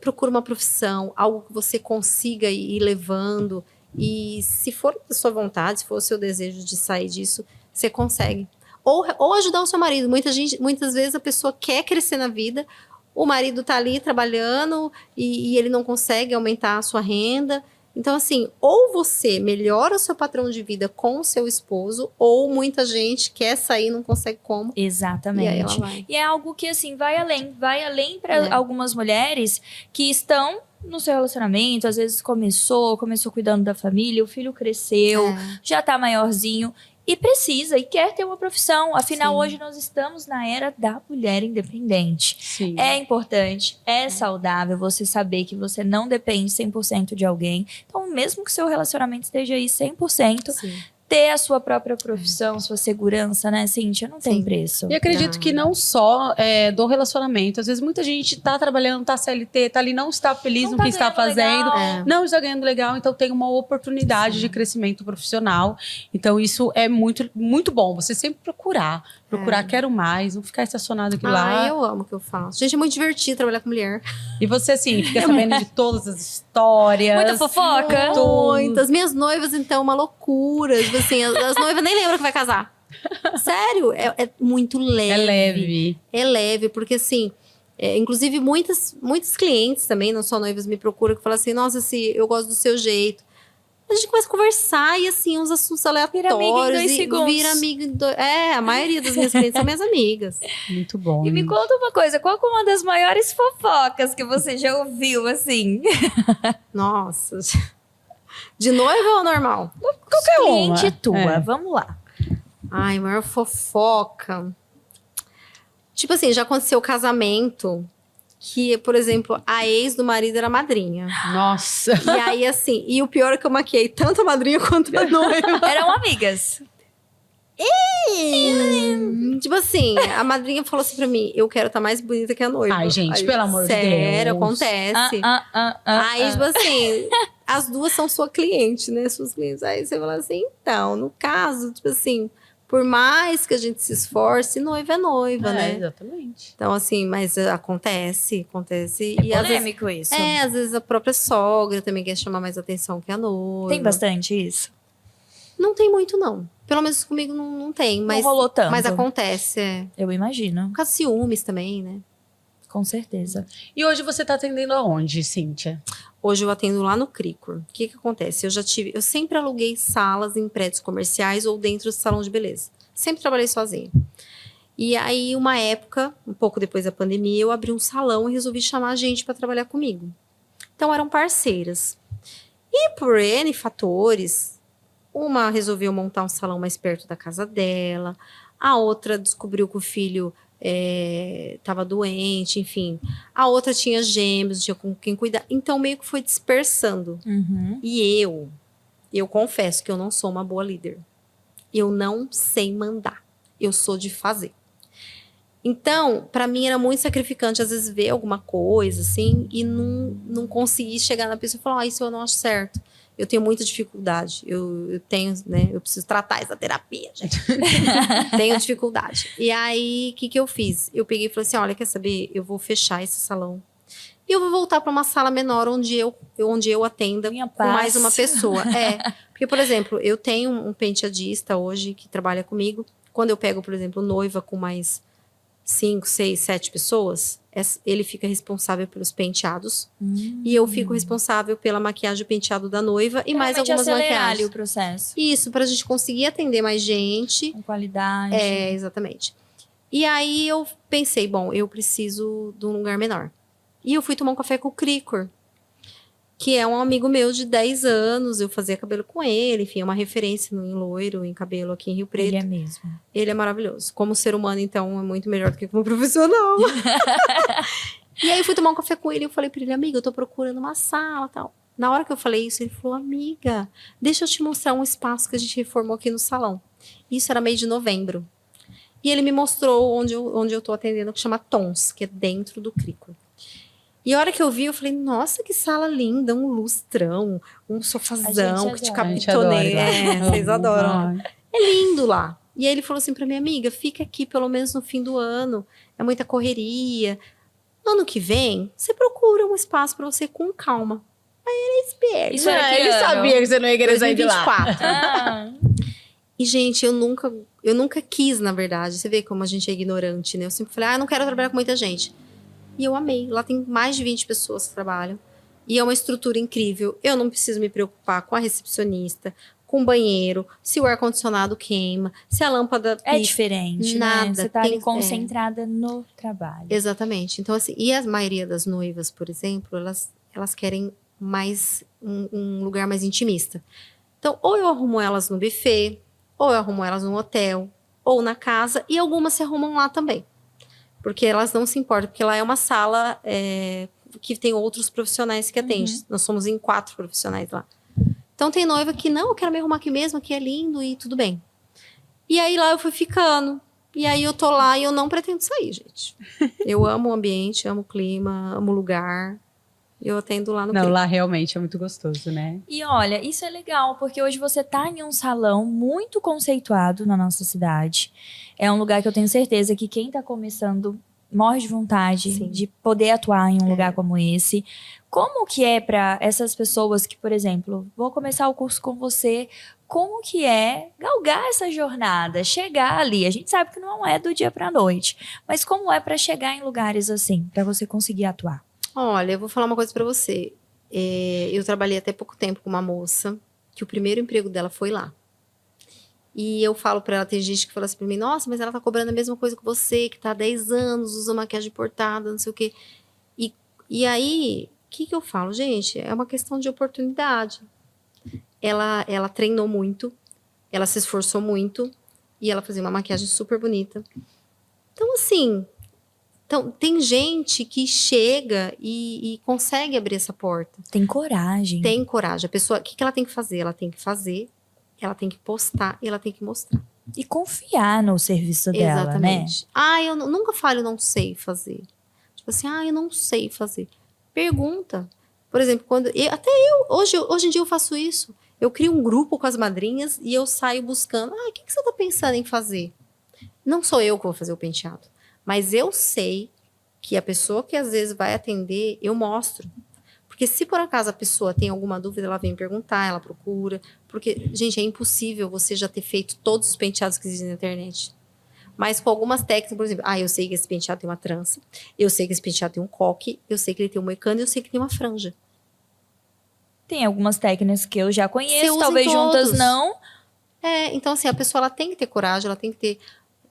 procura uma profissão, algo que você consiga ir levando. E se for da sua vontade, se for o seu desejo de sair disso, você consegue. Ou ajudar o seu marido. Muitas vezes a pessoa quer crescer na vida, o marido tá ali trabalhando e ele não consegue aumentar a sua renda. Então, assim, ou você melhora o seu padrão de vida com o seu esposo, ou muita gente quer sair e não consegue como. Exatamente. E aí ela vai. E é algo que, assim, vai além para algumas mulheres que estão no seu relacionamento, às vezes começou cuidando da família, o filho cresceu, já tá maiorzinho e precisa e quer ter uma profissão. Afinal, Sim. hoje nós estamos na era da mulher independente. Sim. É importante, é saudável você saber que você não depende 100% de alguém. Então, mesmo que seu relacionamento esteja aí 100%, Sim. ter a sua própria profissão, sua segurança, né, Cíntia? Não tem Sim. preço. E acredito que não só do relacionamento. Às vezes muita gente tá trabalhando, tá CLT, tá ali, não está feliz Não no tá que está ganhando fazendo. legal. Não está ganhando legal, então tem uma oportunidade de crescimento profissional. Então isso é muito, muito bom. Você sempre procurar, quero mais, não ficar estacionado aqui lá. Eu amo o que eu faço. Gente, é muito divertido trabalhar com mulher. E você, assim, fica sabendo de todas as histórias. Muita fofoca. Muitas. Minhas noivas, então, uma loucura. Tipo assim, as noivas nem lembram que vai casar. Sério, é muito leve. É leve. É leve, porque assim, inclusive muitos clientes também, não só noivas, me procuram que falam assim, nossa, assim, eu gosto do seu jeito. A gente começa a conversar e assim, uns assuntos aleatórios. Vira amiga em 2 segundos. Vira amiga em dois. A maioria das minhas clientes são minhas amigas. Muito bom. E me conta uma coisa, qual que é uma das maiores fofocas que você já ouviu, assim? Nossa. De noiva ou normal? Qualquer Cliente uma. tua, É. vamos lá. Ai, maior fofoca. Tipo assim, já aconteceu casamento que, por exemplo, a ex do marido era madrinha. Nossa. E aí, assim, e o pior é que eu maquiei tanto a madrinha quanto a noiva. Eram amigas. Tipo assim, a madrinha falou assim pra mim: eu quero estar mais bonita que a noiva. Ai, gente, Aí, pelo amor de sério, Deus. acontece. Aí, tipo assim, as duas são sua cliente, né? Suas clientes. Aí você fala assim, então, no caso, tipo assim, por mais que a gente se esforce, noiva é noiva, né? Exatamente. Então, assim, mas acontece. É às vezes, polêmico isso. às vezes a própria sogra também quer chamar mais atenção que a noiva. Tem bastante isso? Não tem muito, não. Pelo menos comigo não tem. Mas, Não rolou tanto. mas acontece, é. Eu imagino, Por causa de ciúmes também, né? com certeza. E hoje você tá atendendo aonde, Cíntia? Hoje eu atendo lá no Cricor. O que acontece? Eu sempre aluguei salas em prédios comerciais ou dentro do salão de beleza. Sempre trabalhei sozinha. E aí, uma época, um pouco depois da pandemia, eu abri um salão e resolvi chamar gente para trabalhar comigo. Então, eram parceiras. E por N fatores, uma resolveu montar um salão mais perto da casa dela, a outra descobriu que o filho estava doente, enfim. A outra tinha gêmeos, não tinha com quem cuidar. Então, meio que foi dispersando. Uhum. E eu confesso que eu não sou uma boa líder. Eu não sei mandar. Eu sou de fazer. Então, para mim era muito sacrificante, às vezes, ver alguma coisa, assim, e não conseguir chegar na pessoa e falar, isso eu não acho certo. Eu tenho muita dificuldade. Eu tenho, né? Eu preciso tratar essa terapia, gente. Tenho dificuldade. E aí, o que eu fiz? Eu peguei e falei assim, olha, quer saber? Eu vou fechar esse salão. E eu vou voltar para uma sala menor onde eu atenda Minha com paz. mais uma pessoa. Porque, por exemplo, eu tenho um penteadista hoje que trabalha comigo. Quando eu pego, por exemplo, noiva com mais 5, 6, 7 pessoas, ele fica responsável pelos penteados. E eu fico responsável pela maquiagem e penteado da noiva e mais Realmente algumas acelerar ali maquiagens. o processo. Isso, pra gente conseguir atender mais gente. Com qualidade. Exatamente. E aí eu pensei, bom, eu preciso de um lugar menor. E eu fui tomar um café com o Cricor, que é um amigo meu de 10 anos. Eu fazia cabelo com ele, enfim, é uma referência em loiro, em cabelo aqui em Rio Preto. Ele é mesmo. Ele é maravilhoso. Como ser humano, então, é muito melhor do que como profissional. E aí eu fui tomar um café com ele e eu falei pra ele, amiga, eu tô procurando uma sala e tal. Na hora que eu falei isso, ele falou, amiga, deixa eu te mostrar um espaço que a gente reformou aqui no salão. Isso era mês de novembro. E ele me mostrou onde eu tô atendendo, que chama Tons, que é dentro do Cricor. E a hora que eu vi, eu falei, nossa, que sala linda, um lustrão, um sofazão que te adora. capitoneia. Vocês adoram. Ai. É lindo lá. E aí ele falou assim pra minha amiga, fica aqui pelo menos no fim do ano, é muita correria. Ano que vem, você procura um espaço para você com calma. Aí ele é esperto. Isso era que ele ano? sabia que você não ia querer sair de lá. 2024. Ah, E, gente, eu nunca quis, na verdade. Você vê como a gente é ignorante, né? Eu sempre falei, eu não quero trabalhar com muita gente. E eu amei. Lá tem mais de 20 pessoas que trabalham. E é uma estrutura incrível. Eu não preciso me preocupar com a recepcionista, com o banheiro, se o ar-condicionado queima, se a lâmpada é pisca. diferente, Nada, né? Você tá ali tem- concentrada no trabalho. Exatamente. Então, assim, e a maioria das noivas, por exemplo, elas querem mais um lugar mais intimista. Então, ou eu arrumo elas no buffet, ou eu arrumo elas no hotel, ou na casa, e algumas se arrumam lá também. Porque elas não se importam, porque lá é uma sala que tem outros profissionais que atendem. Nós somos em 4 profissionais lá. Então tem noiva que, não, eu quero me arrumar aqui mesmo, aqui é lindo e tudo bem. E aí lá eu fui ficando. E aí eu tô lá e eu não pretendo sair, gente. Eu amo o ambiente, amo o clima, amo o lugar. Eu atendo lá no Não, clima. lá realmente é muito gostoso, né? E olha, isso é legal, porque hoje você tá em um salão muito conceituado na nossa cidade. É um lugar que eu tenho certeza que quem tá começando morre de vontade Sim. de poder atuar em um lugar como esse. Como que é para essas pessoas que, por exemplo, vou começar o curso com você, como que é galgar essa jornada, chegar ali? A gente sabe que não é do dia pra noite, mas como é para chegar em lugares assim, para você conseguir atuar? Olha, eu vou falar uma coisa pra você. Eu trabalhei até pouco tempo com uma moça que o primeiro emprego dela foi lá. E eu falo pra ela, tem gente que fala assim pra mim, nossa, mas ela tá cobrando a mesma coisa que você, que tá há 10 anos, usa maquiagem importada, não sei o quê. E aí, o que eu falo? Gente, é uma questão de oportunidade. Ela treinou muito, ela se esforçou muito, e ela fazia uma maquiagem super bonita. Então, assim, tem gente que chega e consegue abrir essa porta. Tem coragem. Tem coragem. A pessoa, o que ela tem que fazer? Ela tem que fazer, ela tem que postar e ela tem que mostrar. E confiar no serviço dela, né? Exatamente. Eu nunca falo, eu não sei fazer. Tipo assim, eu não sei fazer. Pergunta. Por exemplo, hoje em dia eu faço isso. Eu crio um grupo com as madrinhas e eu saio buscando. O que você tá pensando em fazer? Não sou eu que vou fazer o penteado. Mas eu sei que a pessoa que às vezes vai atender, eu mostro. Porque se por acaso a pessoa tem alguma dúvida, ela vem perguntar, ela procura. Porque, gente, é impossível você já ter feito todos os penteados que existem na internet. Mas com algumas técnicas, por exemplo, eu sei que esse penteado tem uma trança, eu sei que esse penteado tem um coque, eu sei que ele tem um moicano e eu sei que tem uma franja. Tem algumas técnicas que eu já Você conheço, usa talvez em juntas todos. não. Então, assim, a pessoa ela tem que ter coragem, ela tem que ter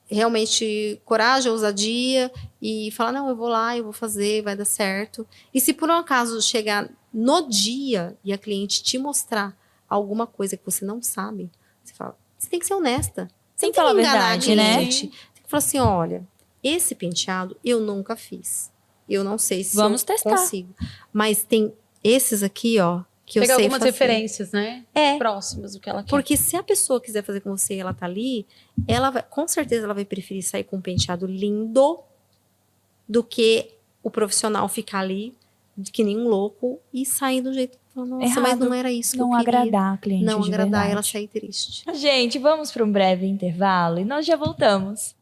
realmente coragem, ousadia e falar, não, eu vou lá, eu vou fazer, vai dar certo. E se por um acaso chegar no dia e a cliente te mostrar alguma coisa que você não sabe, você fala, você tem que ser honesta. Você Tem não que falar a enganar verdade, né? cliente. Tem que falar assim, olha, esse penteado eu nunca fiz. Eu não sei se Vamos eu testar. consigo. Mas tem esses aqui, ó, que eu Pegar sei algumas fazer. referências, né? É. Próximas do que ela quer. Porque se a pessoa quiser fazer com você e ela tá ali, com certeza ela vai preferir sair com um penteado lindo do que o profissional ficar ali que nem um louco e sair do jeito que nossa, mas Errado. não era isso que Não eu queria. agradar a cliente Não de agradar verdade. ela sair triste. Gente, vamos para um breve intervalo e nós já voltamos.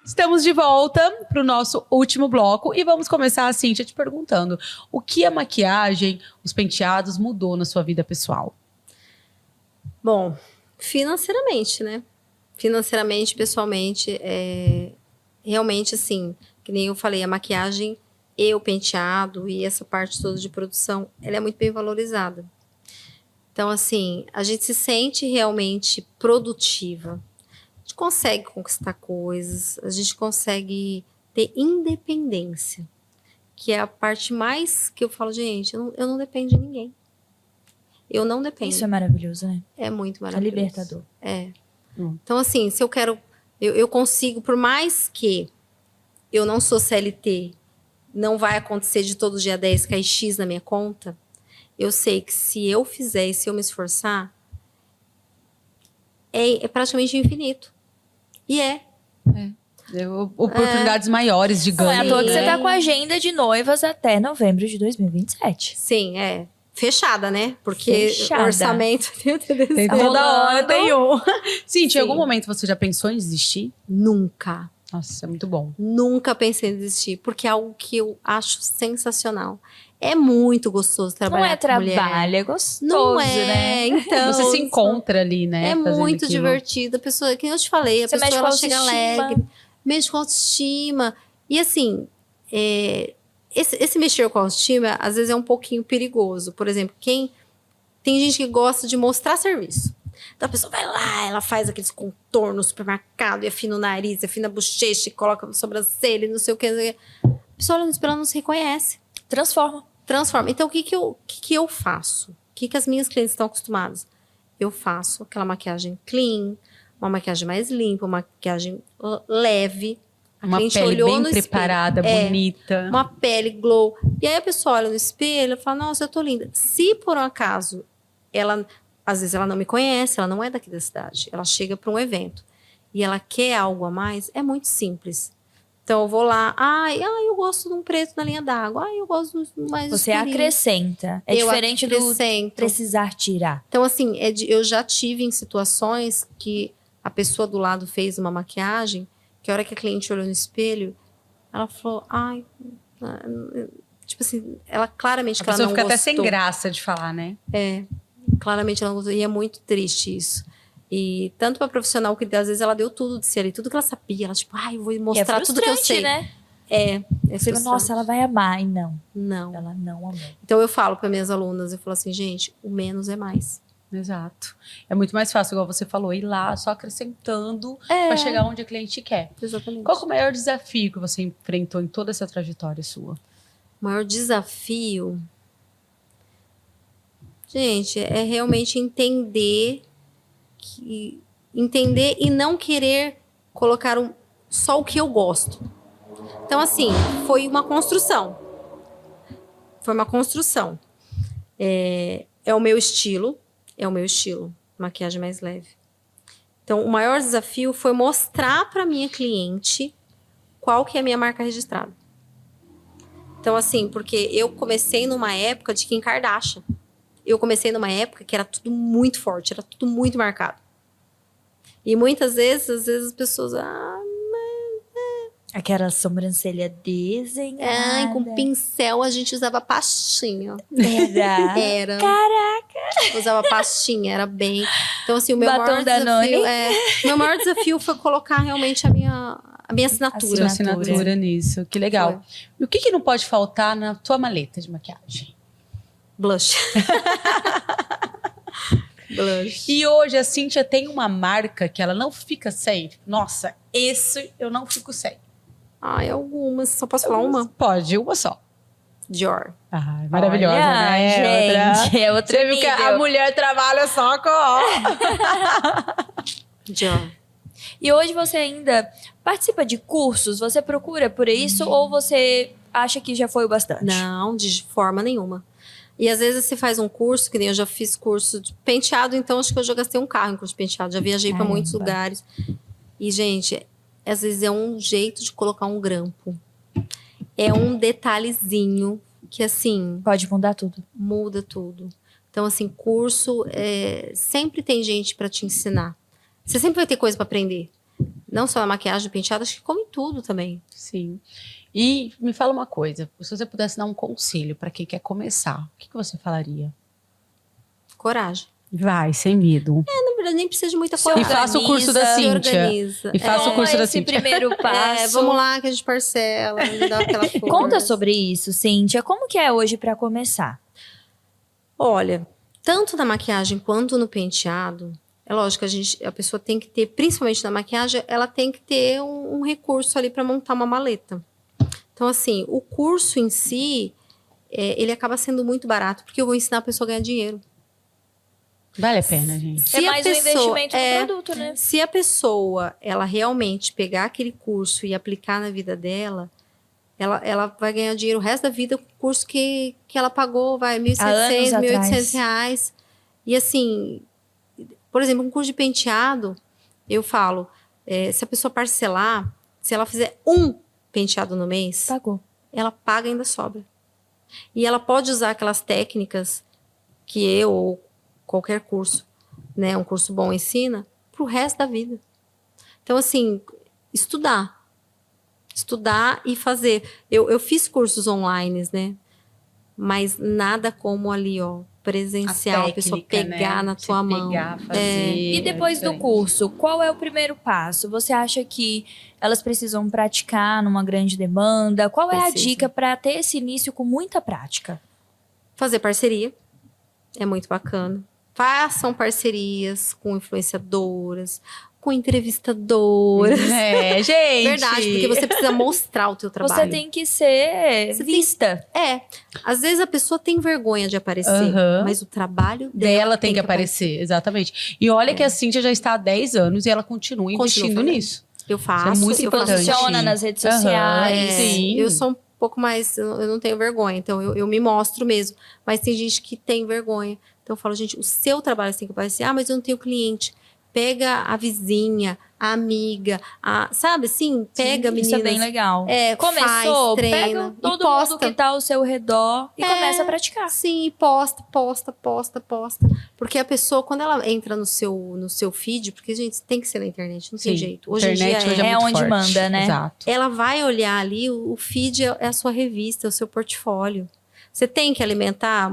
Estamos de volta para o nosso último bloco e vamos começar, a Cíntia, te perguntando o que a maquiagem, os penteados mudou na sua vida pessoal? Bom, financeiramente, né? financeiramente, pessoalmente, realmente assim, que nem eu falei, a maquiagem e o penteado e essa parte toda de produção, ela é muito bem valorizada. Então, assim, a gente se sente realmente produtiva. A gente consegue conquistar coisas, a gente consegue ter independência, que é a parte mais que eu falo, gente, eu não dependo de ninguém. Eu não dependo. Isso é maravilhoso, né? É muito É maravilhoso. libertador. É. Então, assim, se eu quero... Eu consigo, por mais que eu não sou CLT, não vai acontecer de todo dia 10 cair X na minha conta, eu sei que se eu fizer e se eu me esforçar, é praticamente infinito. E Oportunidades maiores de Não ganho. é à toa que né? você tá com a agenda de noivas até novembro de 2027. Sim, fechada, né? Porque Fechada. o orçamento... Meu Deus do Tem céu. toda hora rolando. tem um. Sim, em Sim. algum momento você já pensou em desistir? Nunca. Nossa, é muito bom. Nunca pensei em desistir, porque é algo que eu acho sensacional. É muito gostoso Não trabalhar é com mulher. trabalho, é gostoso, Não é, né? então... Você se encontra ali, né? É fazendo muito aquilo. divertido. A pessoa, que eu te falei, a Você pessoa mexe com ela chega autoestima. alegre, mexe com autoestima. E assim, esse mexer com a autoestima, às vezes é um pouquinho perigoso. Por exemplo, tem gente que gosta de mostrar serviço. Então a pessoa vai lá, ela faz aqueles contornos no supermercado, e afina o nariz, afina a bochecha, e coloca a sobrancelha, e não sei o que. A pessoa olha no espelho, ela não se reconhece. Transforma. Transforma. Então, o que eu faço? O que as minhas clientes estão acostumadas? Eu faço aquela maquiagem clean, uma maquiagem mais limpa, uma maquiagem leve. A Uma cliente pele olhou bem no preparada, espelho. bonita. Uma pele glow. E aí a pessoa olha no espelho e fala, nossa, eu tô linda. Se por um acaso, às vezes ela não me conhece, ela não é daqui da cidade. Ela chega para um evento e ela quer algo a mais, é muito simples. Então eu vou lá, eu gosto de um preto na linha d'água. Eu gosto mais Você escurinho. acrescenta. É Eu diferente do acrescento. precisar tirar. Então, assim, eu já tive em situações que a pessoa do lado fez uma maquiagem, que a hora que a cliente olhou no espelho, ela falou, tipo assim, ela claramente A que ela pessoa não fica gostou. até sem graça de falar, né? Claramente ela não gostou. E é muito triste isso. E tanto para profissional que às vezes ela deu tudo de si ali, tudo que ela sabia. Ela tipo, eu vou Que é mostrar tudo que eu frustrante, sei. né? É Você fica, frustrante. nossa, ela vai amar. E não, Não. ela não amou. Então eu falo para minhas alunas, eu falo assim, gente, o menos é mais. Exato. É muito mais fácil, igual você falou, ir lá só acrescentando para chegar onde a cliente quer. Exatamente. Qual que é o maior desafio que você enfrentou em toda essa trajetória sua? O maior desafio, gente, é realmente entender e não querer colocar só o que eu gosto. Então, assim, foi uma construção. É o meu estilo, maquiagem mais leve. Então, o maior desafio foi mostrar para minha cliente qual que é a minha marca registrada. Então, assim, porque eu comecei numa época de Kim Kardashian. Eu comecei numa época que era tudo muito forte, era tudo muito marcado. E muitas vezes, as pessoas... Aquela sobrancelha desenhada. com pincel a gente usava pastinha. Era. Caraca! Usava pastinha, era bem... Então, assim, o meu Batom maior Danone. desafio... meu maior desafio foi colocar realmente a minha assinatura. Sua assinatura nisso. Que legal. E o que não pode faltar na tua maleta de maquiagem? Blush. Blush. E hoje a Cíntia tem uma marca que ela não fica sem. Nossa, esse eu não fico sem. Algumas. Só posso falar uma? Pode, uma só. Dior. Maravilhosa, Olha, né? gente, é outro Você viu que a nível. mulher trabalha só com... Dior. E hoje você ainda participa de cursos? Você procura por isso ou você acha que já foi o bastante? Não, de forma nenhuma. E às vezes você faz um curso, que nem eu já fiz curso de penteado, então acho que eu já gastei um carro em curso de penteado. Já viajei para muitos lugares. E, gente, às vezes é um jeito de colocar um grampo. É um detalhezinho que, assim... Pode mudar tudo. Muda tudo. Então, assim, curso... sempre tem gente para te ensinar. Você sempre vai ter coisa para aprender. Não só na maquiagem, penteado, acho que como em tudo também. Sim. E me fala uma coisa. Se você pudesse dar um conselho para quem quer começar, o que você falaria? Coragem. Vai, sem medo. Não verdade, nem precisa de muita Se coisa. E faça o curso da Se Cíntia. organiza. E faça o curso da esse Cíntia. primeiro passo. Vamos lá que a gente parcela, dá aquela força. Conta sobre isso, Cíntia. Como que é hoje pra começar? Olha, tanto na maquiagem quanto no penteado, é lógico, a pessoa tem que ter, principalmente na maquiagem, ela tem que ter um recurso ali para montar uma maleta. Então, assim, o curso em si, ele acaba sendo muito barato, porque eu vou ensinar a pessoa a ganhar dinheiro. Vale a pena, gente. É mais um investimento no produto, né? Se a pessoa, ela realmente pegar aquele curso e aplicar na vida dela, ela vai ganhar dinheiro o resto da vida com o curso que ela pagou, vai, R$ 1.700, R$ 1.800 reais. E assim, por exemplo, um curso de penteado, eu falo, se a pessoa parcelar, se ela fizer um penteado no mês, Pagou. ela paga e ainda sobra. E ela pode usar aquelas técnicas que eu ou qualquer curso, né, um curso bom ensina, pro resto da vida. Então, assim, estudar e fazer. Eu fiz cursos online, né? Mas nada como ali, ó, presencial, a pessoa pegar na tua mão. Fazer, E depois do curso, qual é o primeiro passo? Você acha que elas precisam praticar numa grande demanda? Qual é a dica para ter esse início com muita prática? Fazer parceria. É muito bacana. Façam parcerias com influenciadoras, com entrevistadoras. Gente! Verdade, porque você precisa mostrar o teu trabalho. Você tem que ser vista. Às vezes a pessoa tem vergonha de aparecer, mas o trabalho dela tem que aparecer. Exatamente. E olha que a Cíntia já está há 10 anos e ela continua investindo nisso. Eu faço. Isso é muito Se importante. posiciona nas redes sociais. Sim. Eu sou um pouco mais... Eu não tenho vergonha, então eu me mostro mesmo. Mas tem gente que tem vergonha. Então eu falo, gente, o seu trabalho tem que aparecer. Ah, mas eu não tenho cliente. Pega a vizinha, a amiga, sabe assim? Pega meninas. Isso é bem legal. faz, Começou, treina, pega todo e posta. mundo que tá ao seu redor e começa a praticar. Sim, posta. Porque a pessoa, quando ela entra no seu feed, porque, gente, tem que ser na internet, não tem jeito. Hoje em dia hoje é muito onde forte. manda, né? Exato. ela vai olhar ali, o feed é a sua revista, é o seu portfólio. Você tem que alimentar,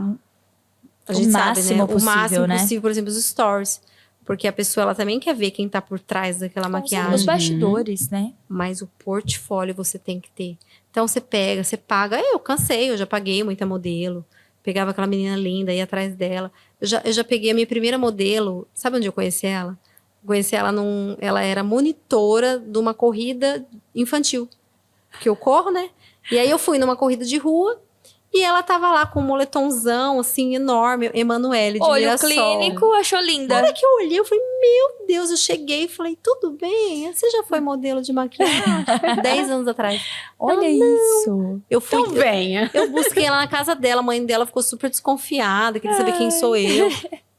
a gente sabe, né? O máximo possível, por exemplo, os stories. Porque a pessoa, ela também quer ver quem tá por trás daquela maquiagem. Os bastidores, né? Mas o portfólio você tem que ter. Então, você pega, você paga. Eu cansei, eu já paguei muita modelo. Pegava aquela menina linda, ia atrás dela. Eu já peguei a minha primeira modelo. Sabe onde eu conheci ela? Conheci ela ela era monitora de uma corrida infantil. Porque eu corro, né? E aí eu fui numa corrida de rua. E ela tava lá com um moletomzão, assim, enorme, Emanuele de Olho Mirassol. clínico, achou linda. Na hora que eu olhei, eu falei, meu Deus, eu cheguei e falei, tudo bem? Você já foi modelo de maquiagem? Foi 10 anos atrás. Olha isso. Eu fui, Então venha. eu busquei ela na casa dela, a mãe dela ficou super desconfiada, queria saber quem sou eu.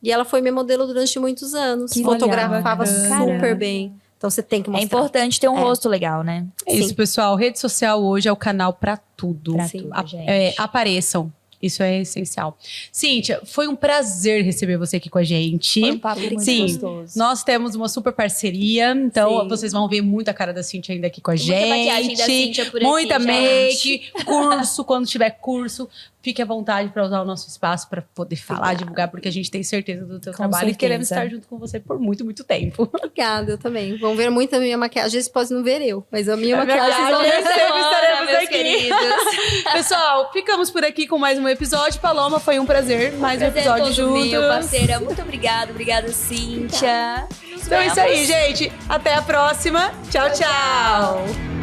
E ela foi minha modelo durante muitos anos. Que fotografava legal. super Caramba. bem. Então você tem que mostrar. É importante ter um rosto legal, né? É isso, Sim. pessoal. Rede social hoje é o canal pra tudo. Pra Sim. tudo, gente. Apareçam. Isso é essencial. Cíntia, foi um prazer receber você aqui com a gente. Foi um papo muito Sim. gostoso. Nós temos uma super parceria, então Sim. vocês vão ver muita cara da Cíntia ainda aqui com a Muita gente. maquiagem da Cíntia por aqui, muita gente. make, curso, quando tiver curso, fique à vontade para usar o nosso espaço para poder falar, divulgar, porque a gente tem certeza do teu Com trabalho e certeza. queremos estar junto com você por muito, muito tempo. Obrigada, eu também. Vão ver muito a minha maquiagem. Às vezes pode não ver eu, mas a minha verdade, maquiagem... eu vocês vão ver. sempre estaremos meus aqui. queridos. Pessoal, ficamos por aqui com mais um episódio. Paloma, foi um prazer. Mais um Prazer episódio todo juntos. meu, parceira. Muito obrigada. Obrigada, Cíntia. Nos Então é isso aí, vemos. gente. Até a próxima. Tchau, tchau.